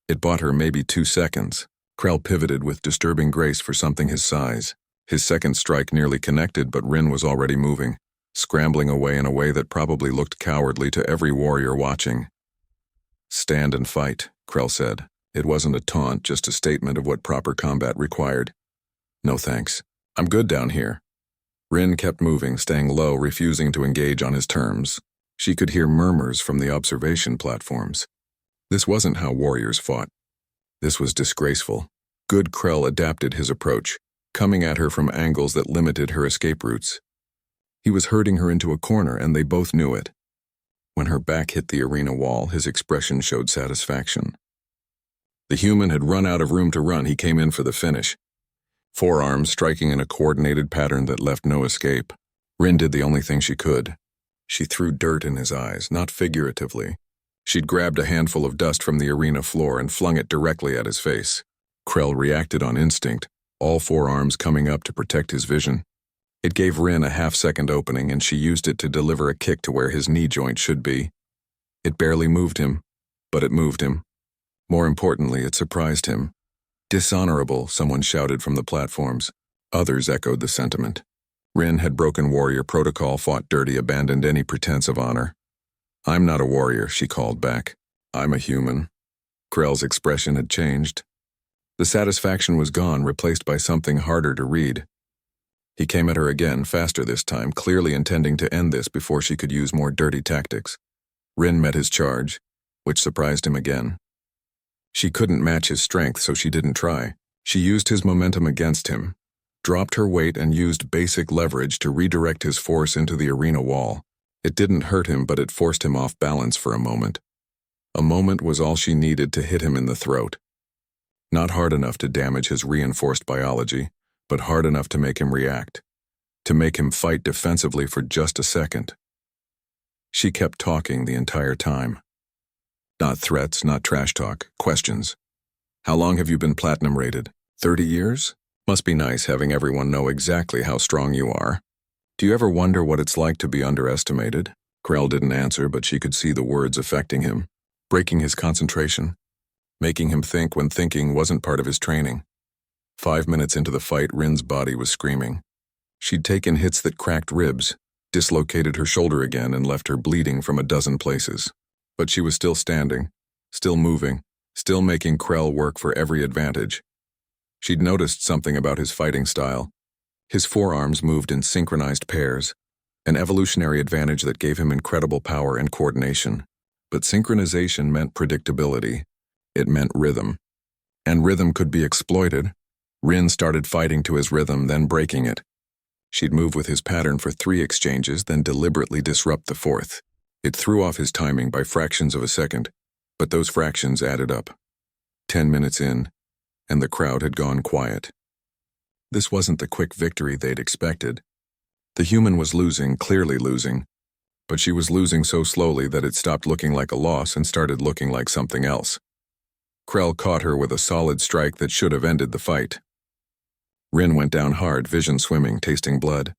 It bought her maybe 2 seconds. Krell pivoted with disturbing grace for something his size. His second strike nearly connected, but Rin was already moving, scrambling away in a way that probably looked cowardly to every warrior watching. "Stand and fight," Krell said. It wasn't a taunt, just a statement of what proper combat required. "No thanks. I'm good down here." Rin kept moving, staying low, refusing to engage on his terms. She could hear murmurs from the observation platforms. This wasn't how warriors fought. This was disgraceful. Good Krell adapted his approach, coming at her from angles that limited her escape routes. He was herding her into a corner, and they both knew it. When her back hit the arena wall, his expression showed satisfaction. The human had run out of room to run. He came in for the finish. Forearms striking in a coordinated pattern that left no escape. Rin did the only thing she could. She threw dirt in his eyes, not figuratively. She'd grabbed a handful of dust from the arena floor and flung it directly at his face. Krell reacted on instinct, all forearms coming up to protect his vision. It gave Rin a half-second opening, and she used it to deliver a kick to where his knee joint should be. It barely moved him, but it moved him. More importantly, it surprised him. "Dishonorable," someone shouted from the platforms. Others echoed the sentiment. Rin had broken warrior protocol, fought dirty, abandoned any pretense of honor. "I'm not a warrior," she called back. "I'm a human." Krell's expression had changed. The satisfaction was gone, replaced by something harder to read. He came at her again, faster this time, clearly intending to end this before she could use more dirty tactics. Rin met his charge, which surprised him again. She couldn't match his strength, so she didn't try. She used his momentum against him, dropped her weight, and used basic leverage to redirect his force into the arena wall. It didn't hurt him, but it forced him off balance for a moment. A moment was all she needed to hit him in the throat. Not hard enough to damage his reinforced biology, but hard enough to make him react, to make him fight defensively for just a second. She kept talking the entire time. Not threats, not trash talk, questions. "How long have you been platinum rated? 30 years? Must be nice having everyone know exactly how strong you are. Do you ever wonder what it's like to be underestimated?" Krell didn't answer, but she could see the words affecting him, breaking his concentration, making him think when thinking wasn't part of his training. 5 minutes into the fight, Rin's body was screaming. She'd taken hits that cracked ribs, dislocated her shoulder again, and left her bleeding from a dozen places. But she was still standing, still moving, still making Krell work for every advantage. She'd noticed something about his fighting style. His forearms moved in synchronized pairs, an evolutionary advantage that gave him incredible power and coordination. But synchronization meant predictability. It meant rhythm. And rhythm could be exploited. Rin started fighting to his rhythm, then breaking it. She'd move with his pattern for 3 exchanges, then deliberately disrupt the 4th. It threw off his timing by fractions of a second, but those fractions added up. 10 minutes in, and the crowd had gone quiet. This wasn't the quick victory they'd expected. The human was losing, clearly losing, but she was losing so slowly that it stopped looking like a loss and started looking like something else. Krell caught her with a solid strike that should have ended the fight. Rin went down hard, vision swimming, tasting blood.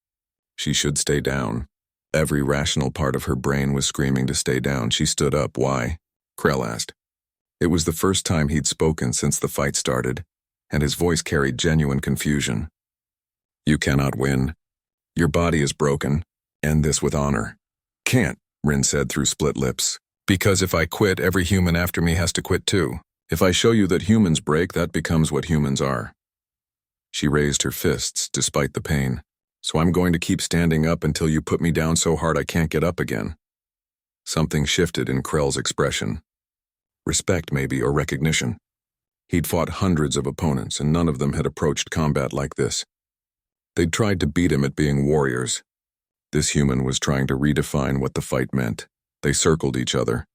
She should stay down. Every rational part of her brain was screaming to stay down. She stood up. "Why?" Krell asked. It was the first time he'd spoken since the fight started, and his voice carried genuine confusion. "You cannot win. Your body is broken. End this with honor." "Can't," Rin said through split lips. "Because if I quit, every human after me has to quit too. If I show you that humans break, that becomes what humans are." She raised her fists, despite the pain. "So I'm going to keep standing up until you put me down so hard I can't get up again." Something shifted in Krell's expression. Respect, maybe, or recognition. He'd fought hundreds of opponents, and none of them had approached combat like this. They'd tried to beat him at being warriors. This human was trying to redefine what the fight meant. They circled each other.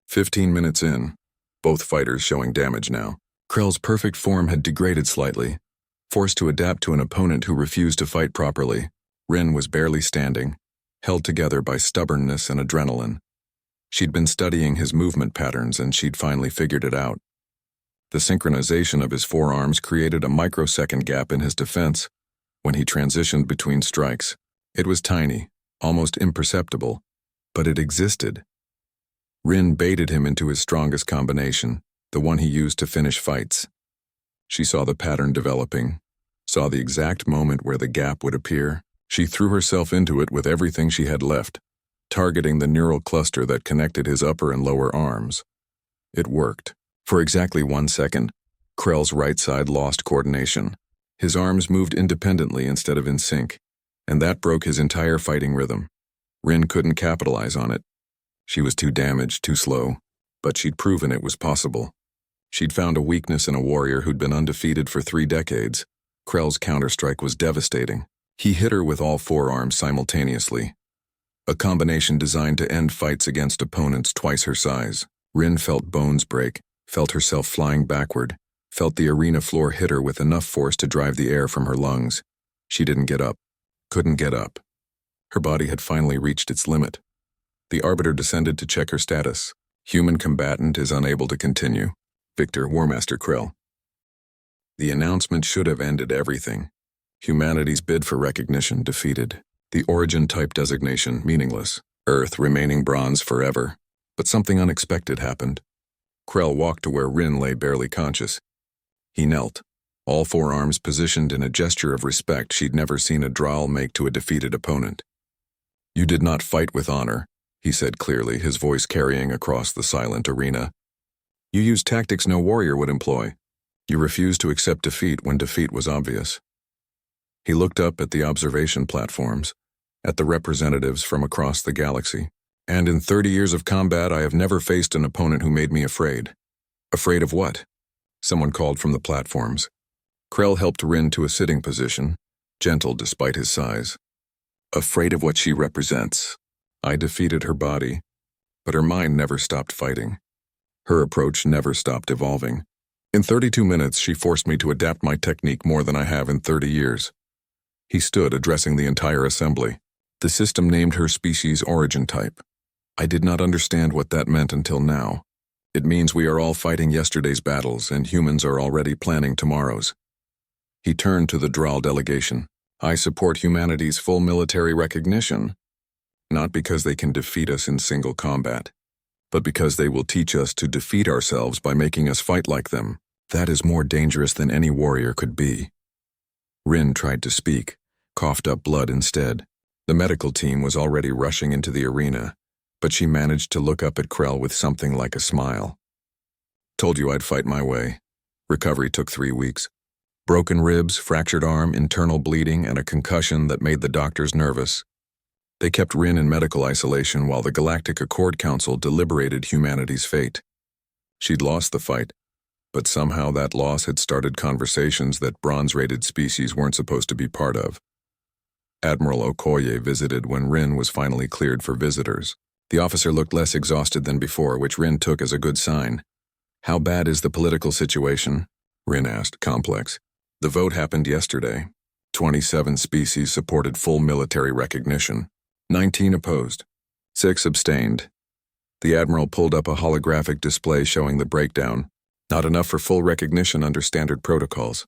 15 minutes in, both fighters showing damage now. Krell's perfect form had degraded slightly. Forced to adapt to an opponent who refused to fight properly, Rin was barely standing, held together by stubbornness and adrenaline. She'd been studying his movement patterns, and she'd finally figured it out. The synchronization of his forearms created a microsecond gap in his defense when he transitioned between strikes. It was tiny, almost imperceptible, but it existed. Rin baited him into his strongest combination, the one he used to finish fights. She saw the pattern developing, saw the exact moment where the gap would appear. She threw herself into it with everything she had left, targeting the neural cluster that connected his upper and lower arms. It worked. For exactly 1 second, Krell's right side lost coordination. His arms moved independently instead of in sync, and that broke his entire fighting rhythm. Rin couldn't capitalize on it. She was too damaged, too slow, but she'd proven it was possible. She'd found a weakness in a warrior who'd been undefeated for 3 decades. Krell's counterstrike was devastating. He hit her with all 4 arms simultaneously. a combination designed to end fights against opponents twice her size. Rin felt bones break, felt herself flying backward, felt the arena floor hit her with enough force to drive the air from her lungs. She didn't get up. Couldn't get up. Her body had finally reached its limit. The arbiter descended to check her status. Human combatant is unable to continue. Victor, Warmaster Krill. The announcement should have ended everything. Humanity's bid for recognition defeated. The origin type designation meaningless. Earth remaining bronze forever. But something unexpected happened. Krell walked to where Rin lay barely conscious. He knelt, all four arms positioned in a gesture of respect she'd never seen a Drow make to a defeated opponent. "You did not fight with honor," he said clearly, his voice carrying across the silent arena. "You used tactics no warrior would employ. You refused to accept defeat when defeat was obvious." He looked up at the observation platforms, at the representatives from across the galaxy. "And in 30 years of combat, I have never faced an opponent who made me afraid." "Afraid of what?" Someone called from the platforms. Krell helped Rin to a sitting position, gentle despite his size. "Afraid of what she represents. I defeated her body, but her mind never stopped fighting. Her approach never stopped evolving. In 32 minutes, she forced me to adapt my technique more than I have in 30 years. He stood, addressing the entire assembly. The system named her species origin type. I did not understand what that meant until now. It means we are all fighting yesterday's battles, and humans are already planning tomorrow's. He turned to the Drow delegation. "I support humanity's full military recognition, not because they can defeat us in single combat, but because they will teach us to defeat ourselves by making us fight like them. That is more dangerous than any warrior could be." Rin tried to speak, coughed up blood instead. The medical team was already rushing into the arena, but she managed to look up at Krell with something like a smile. "Told you I'd fight my way. Recovery took 3 weeks. Broken ribs, fractured arm, internal bleeding, and a concussion that made the doctors nervous. They kept Rin in medical isolation while the Galactic Accord Council deliberated humanity's fate. She'd lost the fight, but somehow that loss had started conversations that bronze-rated species weren't supposed to be part of. Admiral Okoye visited when Rin was finally cleared for visitors. The officer looked less exhausted than before, which Rin took as a good sign. "How bad is the political situation?" Rin asked, complex. "The vote happened yesterday. 27 species supported full military recognition. 19 opposed. 6 abstained." The Admiral pulled up a holographic display showing the breakdown. "Not enough for full recognition under standard protocols."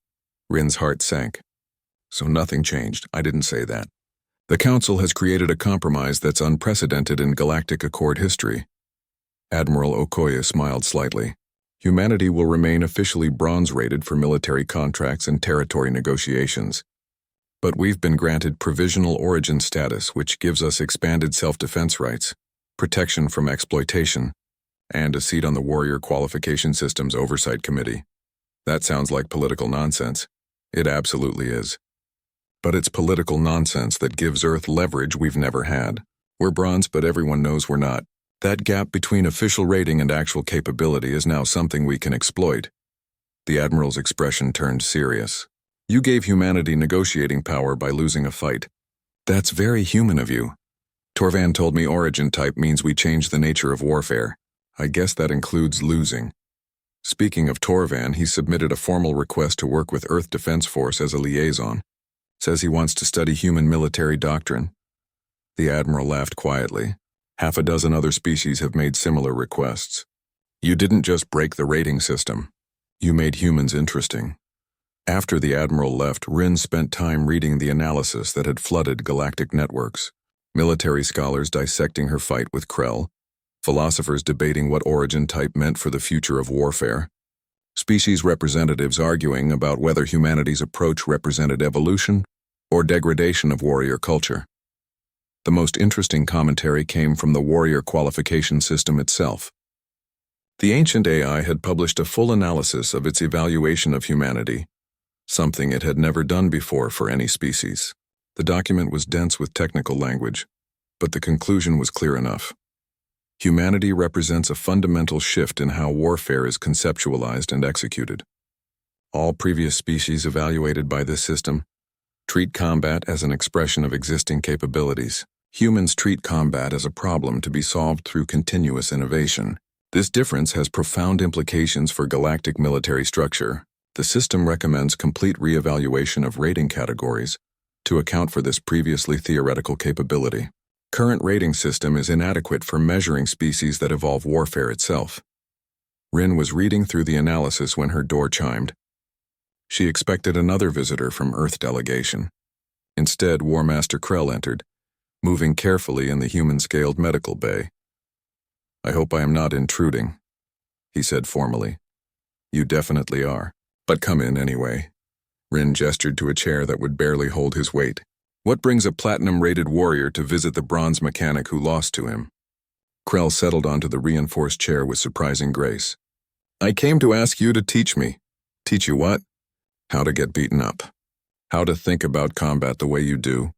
Rin's heart sank. "So nothing changed. I didn't say that. The Council has created a compromise that's unprecedented in Galactic Accord history." Admiral Okoye smiled slightly. "Humanity will remain officially bronze-rated for military contracts and territory negotiations. But we've been granted provisional origin status, which gives us expanded self-defense rights, protection from exploitation, and a seat on the Warrior Qualification Systems Oversight Committee. That sounds like political nonsense. It absolutely is. But it's political nonsense that gives Earth leverage we've never had. We're bronze, but everyone knows we're not. That gap between official rating and actual capability is now something we can exploit." The Admiral's expression turned serious. "You gave humanity negotiating power by losing a fight. That's very human of you. Torvan told me origin type means we change the nature of warfare. I guess that includes losing." Speaking of Torvan, he submitted a formal request to work with Earth Defense Force as a liaison. Says he wants to study human military doctrine. The Admiral laughed quietly. 6 other species have made similar requests. "You didn't just break the rating system. You made humans interesting." After the Admiral left, Rin spent time reading the analysis that had flooded galactic networks. Military scholars dissecting her fight with Krell. Philosophers debating what origin type meant for the future of warfare. Species representatives arguing about whether humanity's approach represented evolution or degradation of warrior culture. The most interesting commentary came from the warrior qualification system itself. The ancient AI had published a full analysis of its evaluation of humanity, something it had never done before for any species. The document was dense with technical language, but the conclusion was clear enough. Humanity represents a fundamental shift in how warfare is conceptualized and executed. All previous species evaluated by this system treat combat as an expression of existing capabilities. Humans treat combat as a problem to be solved through continuous innovation. This difference has profound implications for galactic military structure. The system recommends complete reevaluation of rating categories to account for this previously theoretical capability. Current rating system is inadequate for measuring species that evolve warfare itself. Rin was reading through the analysis when her door chimed. She expected another visitor from Earth delegation. Instead, War Master Krell entered, moving carefully in the human-scaled medical bay. "I hope I am not intruding," he said formally. "You definitely are, but come in anyway." Rin gestured to a chair that would barely hold his weight. "What brings a platinum-rated warrior to visit the bronze mechanic who lost to him?" Krell settled onto the reinforced chair with surprising grace. "I came to ask you to teach me." "Teach you what?" "How to get beaten up. How to think about combat the way you do."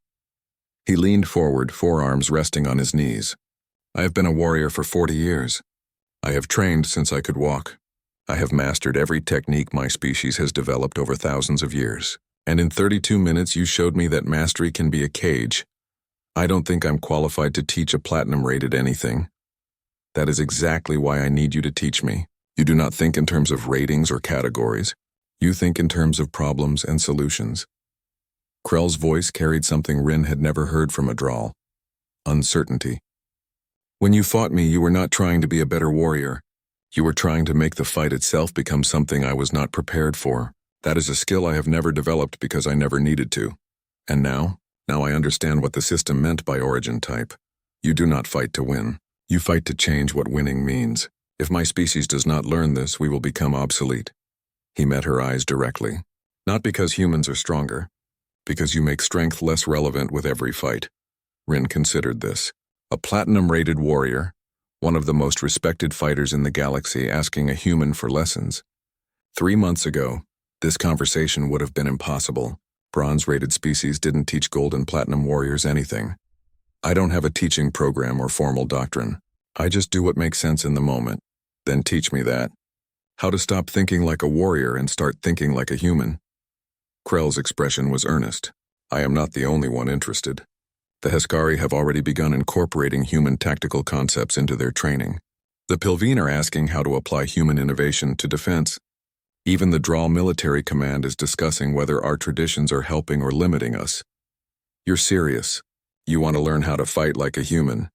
He leaned forward, forearms resting on his knees. "I have been a warrior for 40 years. I have trained since I could walk. I have mastered every technique my species has developed over thousands of years. And in 32 minutes you showed me that mastery can be a cage. I don't think I'm qualified to teach a platinum-rated anything. That is exactly why I need you to teach me. You do not think in terms of ratings or categories. You think in terms of problems and solutions." Krell's voice carried something Rin had never heard from a Drawl: uncertainty. "When you fought me, you were not trying to be a better warrior. You were trying to make the fight itself become something I was not prepared for. That is a skill I have never developed because I never needed to. And now I understand what the system meant by origin type. You do not fight to win. You fight to change what winning means. If my species does not learn this, we will become obsolete." He met her eyes directly. "Not because humans are stronger. Because you make strength less relevant with every fight." Rin considered this. A platinum-rated warrior, one of the most respected fighters in the galaxy, asking a human for lessons. 3 months ago, this conversation would have been impossible. Bronze-rated species didn't teach gold and platinum warriors anything. "I don't have a teaching program or formal doctrine. I just do what makes sense in the moment. Then teach me that. How to stop thinking like a warrior and start thinking like a human." Krell's expression was earnest. "I am not the only one interested. The Heskari have already begun incorporating human tactical concepts into their training. The Pilveen are asking how to apply human innovation to defense. Even the Drawl Military Command is discussing whether our traditions are helping or limiting us." "You're serious? You want to learn how to fight like a human?"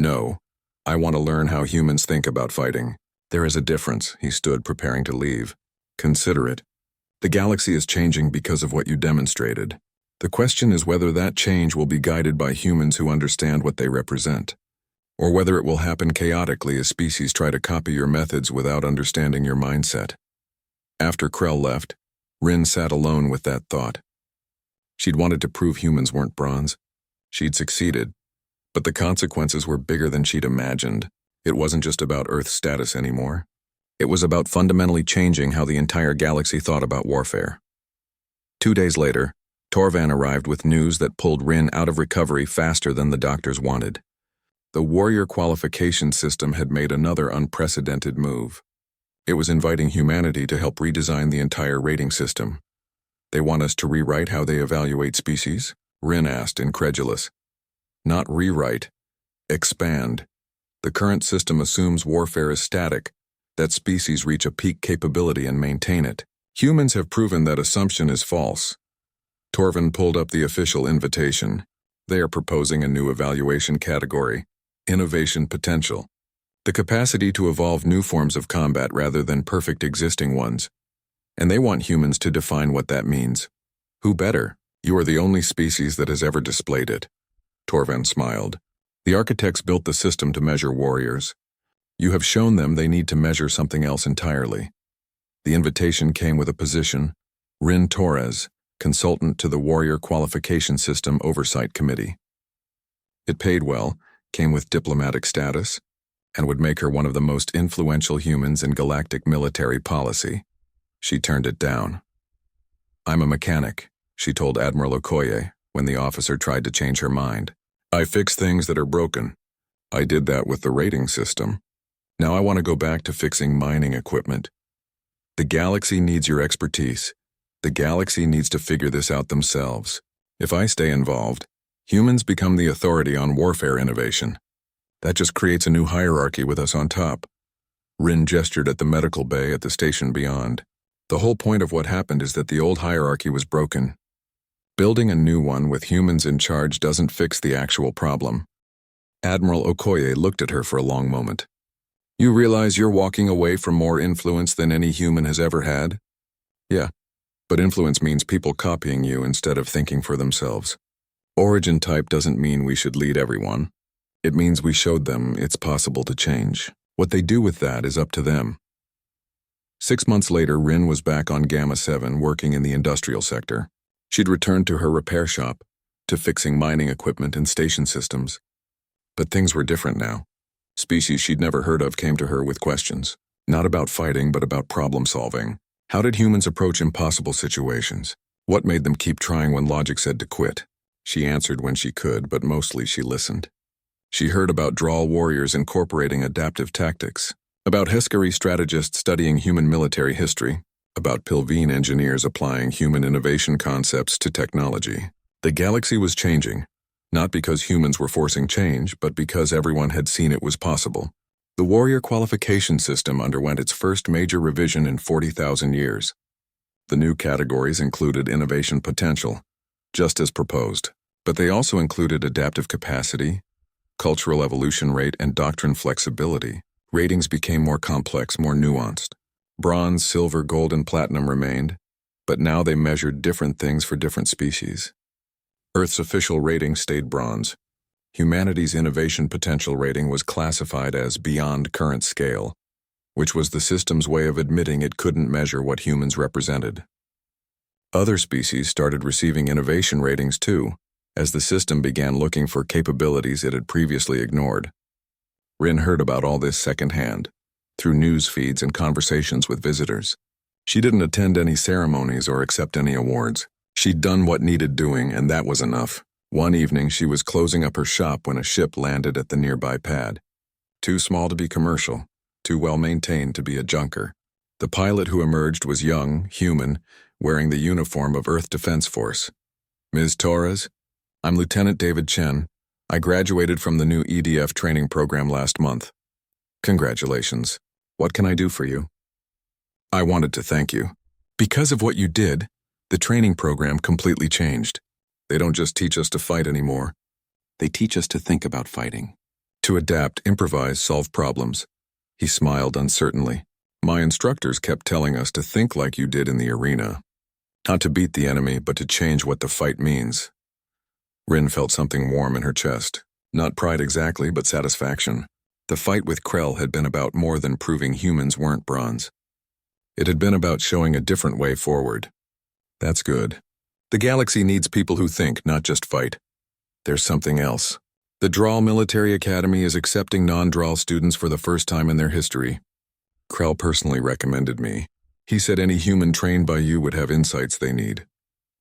"No, I want to learn how humans think about fighting. There is a difference." He stood, preparing to leave. "Consider it. The galaxy is changing because of what you demonstrated. The question is whether that change will be guided by humans who understand what they represent, or whether it will happen chaotically as species try to copy your methods without understanding your mindset." After Krell left, Rin sat alone with that thought. She'd wanted to prove humans weren't bronze. She'd succeeded, but the consequences were bigger than she'd imagined. It wasn't just about Earth's status anymore. It was about fundamentally changing how the entire galaxy thought about warfare. 2 days later, Torvan arrived with news that pulled Rin out of recovery faster than the doctors wanted. The warrior qualification system had made another unprecedented move. It was inviting humanity to help redesign the entire rating system. "They want us to rewrite how they evaluate species?" Rin asked, incredulous. "Not rewrite. Expand. The current system assumes warfare is static, that species reach a peak capability and maintain it. Humans have proven that assumption is false." Torvan pulled up the official invitation. "They are proposing a new evaluation category: innovation potential. The capacity to evolve new forms of combat rather than perfect existing ones. And they want humans to define what that means. Who better? You are the only species that has ever displayed it." Torvan smiled. "The architects built the system to measure warriors. You have shown them they need to measure something else entirely." The invitation came with a position: Rin Torres, consultant to the Warrior Qualification System Oversight Committee. It paid well, came with diplomatic status, and would make her one of the most influential humans in galactic military policy. She turned it down. "I'm a mechanic," she told Admiral Okoye when the officer tried to change her mind. "I fix things that are broken. I did that with the rating system. Now I want to go back to fixing mining equipment. The galaxy needs your expertise. The galaxy needs to figure this out themselves. If I stay involved, Humans become the authority on warfare innovation. That just creates a new hierarchy with us on top. Rin gestured at the medical bay at the station beyond. The whole point of what happened is that the old hierarchy was broken. Building a new one with humans in charge doesn't fix the actual problem. Admiral Okoye looked at her for a long moment. You realize you're walking away from more influence than any human has ever had? Yeah, but influence means people copying you instead of thinking for themselves. Origin type doesn't mean we should lead everyone. It means we showed them it's possible to change. What they do with that is up to them. 6 months later, Rin was back on Gamma 7 working in the industrial sector. She'd returned to her repair shop, to fixing mining equipment and station systems. But things were different now. Species she'd never heard of came to her with questions. Not about fighting, but about problem solving. How did humans approach impossible situations? What made them keep trying when logic said to quit? She answered when she could, but mostly she listened. She heard about Drawl warriors incorporating adaptive tactics, about Heskari strategists studying human military history, about Pilveen engineers applying human innovation concepts to technology. The galaxy was changing, not because humans were forcing change, but because everyone had seen it was possible. The warrior qualification system underwent its first major revision in 40,000 years. The new categories included innovation potential, just as proposed, but they also included adaptive capacity, cultural evolution rate, and doctrine flexibility. Ratings became more complex, more nuanced. Bronze, silver, gold, and platinum remained, but now they measured different things for different species. Earth's official rating stayed bronze. Humanity's innovation potential rating was classified as beyond current scale, which was the system's way of admitting it couldn't measure what humans represented. Other species started receiving innovation ratings too, as the system began looking for capabilities it had previously ignored. Rin heard about all this secondhand, through news feeds and conversations with visitors. She didn't attend any ceremonies or accept any awards. She'd done what needed doing, and that was enough. One evening, she was closing up her shop when a ship landed at the nearby pad. Too small to be commercial, too well-maintained to be a junker. The pilot who emerged was young, human, wearing the uniform of Earth Defense Force. Ms. Torres, I'm Lieutenant David Chen. I graduated from the new EDF training program last month. Congratulations. What can I do for you? I wanted to thank you. Because of what you did, the training program completely changed. They don't just teach us to fight anymore. They teach us to think about fighting. To adapt, improvise, solve problems. He smiled uncertainly. My instructors kept telling us to think like you did in the arena. Not to beat the enemy, but to change what the fight means. Rin felt something warm in her chest. Not pride exactly, but satisfaction. The fight with Krell had been about more than proving humans weren't bronze. It had been about showing a different way forward. That's good. The galaxy needs people who think, not just fight. There's something else. The Drawl Military Academy is accepting non-Drawl students for the first time in their history. Krell personally recommended me. He said any human trained by you would have insights they need.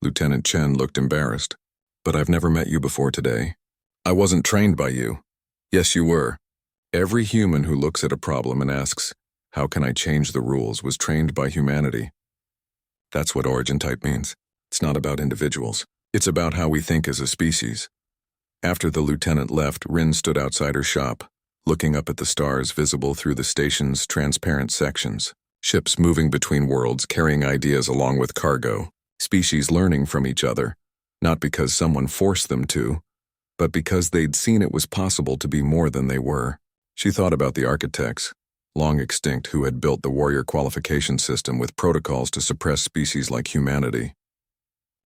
Lieutenant Chen looked embarrassed. But I've never met you before today. I wasn't trained by you. Yes, you were. Every human who looks at a problem and asks, how can I change the rules, was trained by humanity. That's what origin type means. It's not about individuals. It's about how we think as a species. After the lieutenant left, Rin stood outside her shop, looking up at the stars visible through the station's transparent sections. Ships moving between worlds, carrying ideas along with cargo. Species learning from each other, not because someone forced them to, but because they'd seen it was possible to be more than they were. She thought about the architects, long extinct, who had built the warrior qualification system with protocols to suppress species like humanity.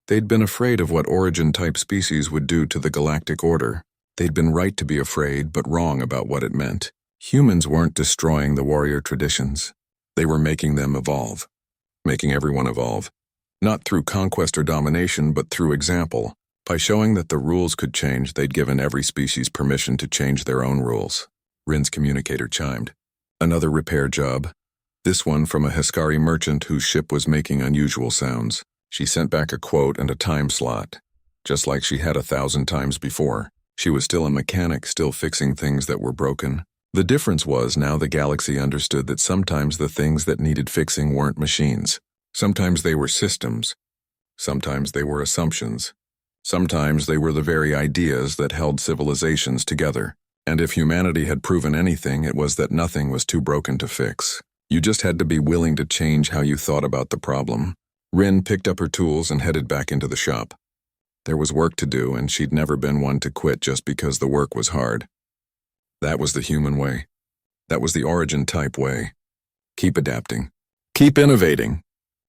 They'd been afraid of what origin-type species would do to the galactic order. They'd been right to be afraid, but wrong about what it meant. Humans weren't destroying the warrior traditions. They were making them evolve, making everyone evolve. Not through conquest or domination, but through example. By showing that the rules could change, they'd given every species permission to change their own rules. Rin's communicator chimed. Another repair job. This one from a Heskari merchant whose ship was making unusual sounds. She sent back a quote and a time slot, just like she had 1,000 times before. She was still a mechanic, still fixing things that were broken. The difference was now the galaxy understood that sometimes the things that needed fixing weren't machines. Sometimes they were systems. Sometimes they were assumptions. Sometimes they were the very ideas that held civilizations together. And if humanity had proven anything, it was that nothing was too broken to fix. You just had to be willing to change how you thought about the problem. Rin picked up her tools and headed back into the shop. There was work to do, and she'd never been one to quit just because the work was hard. That was the human way. That was the origin-type way. Keep adapting. Keep innovating.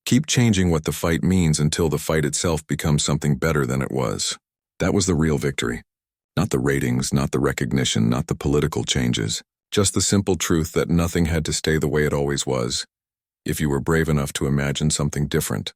Keep changing what the fight means until the fight itself becomes something better than it was. That was the real victory. Not the ratings, not the recognition, not the political changes. Just the simple truth that nothing had to stay the way it always was, if you were brave enough to imagine something different.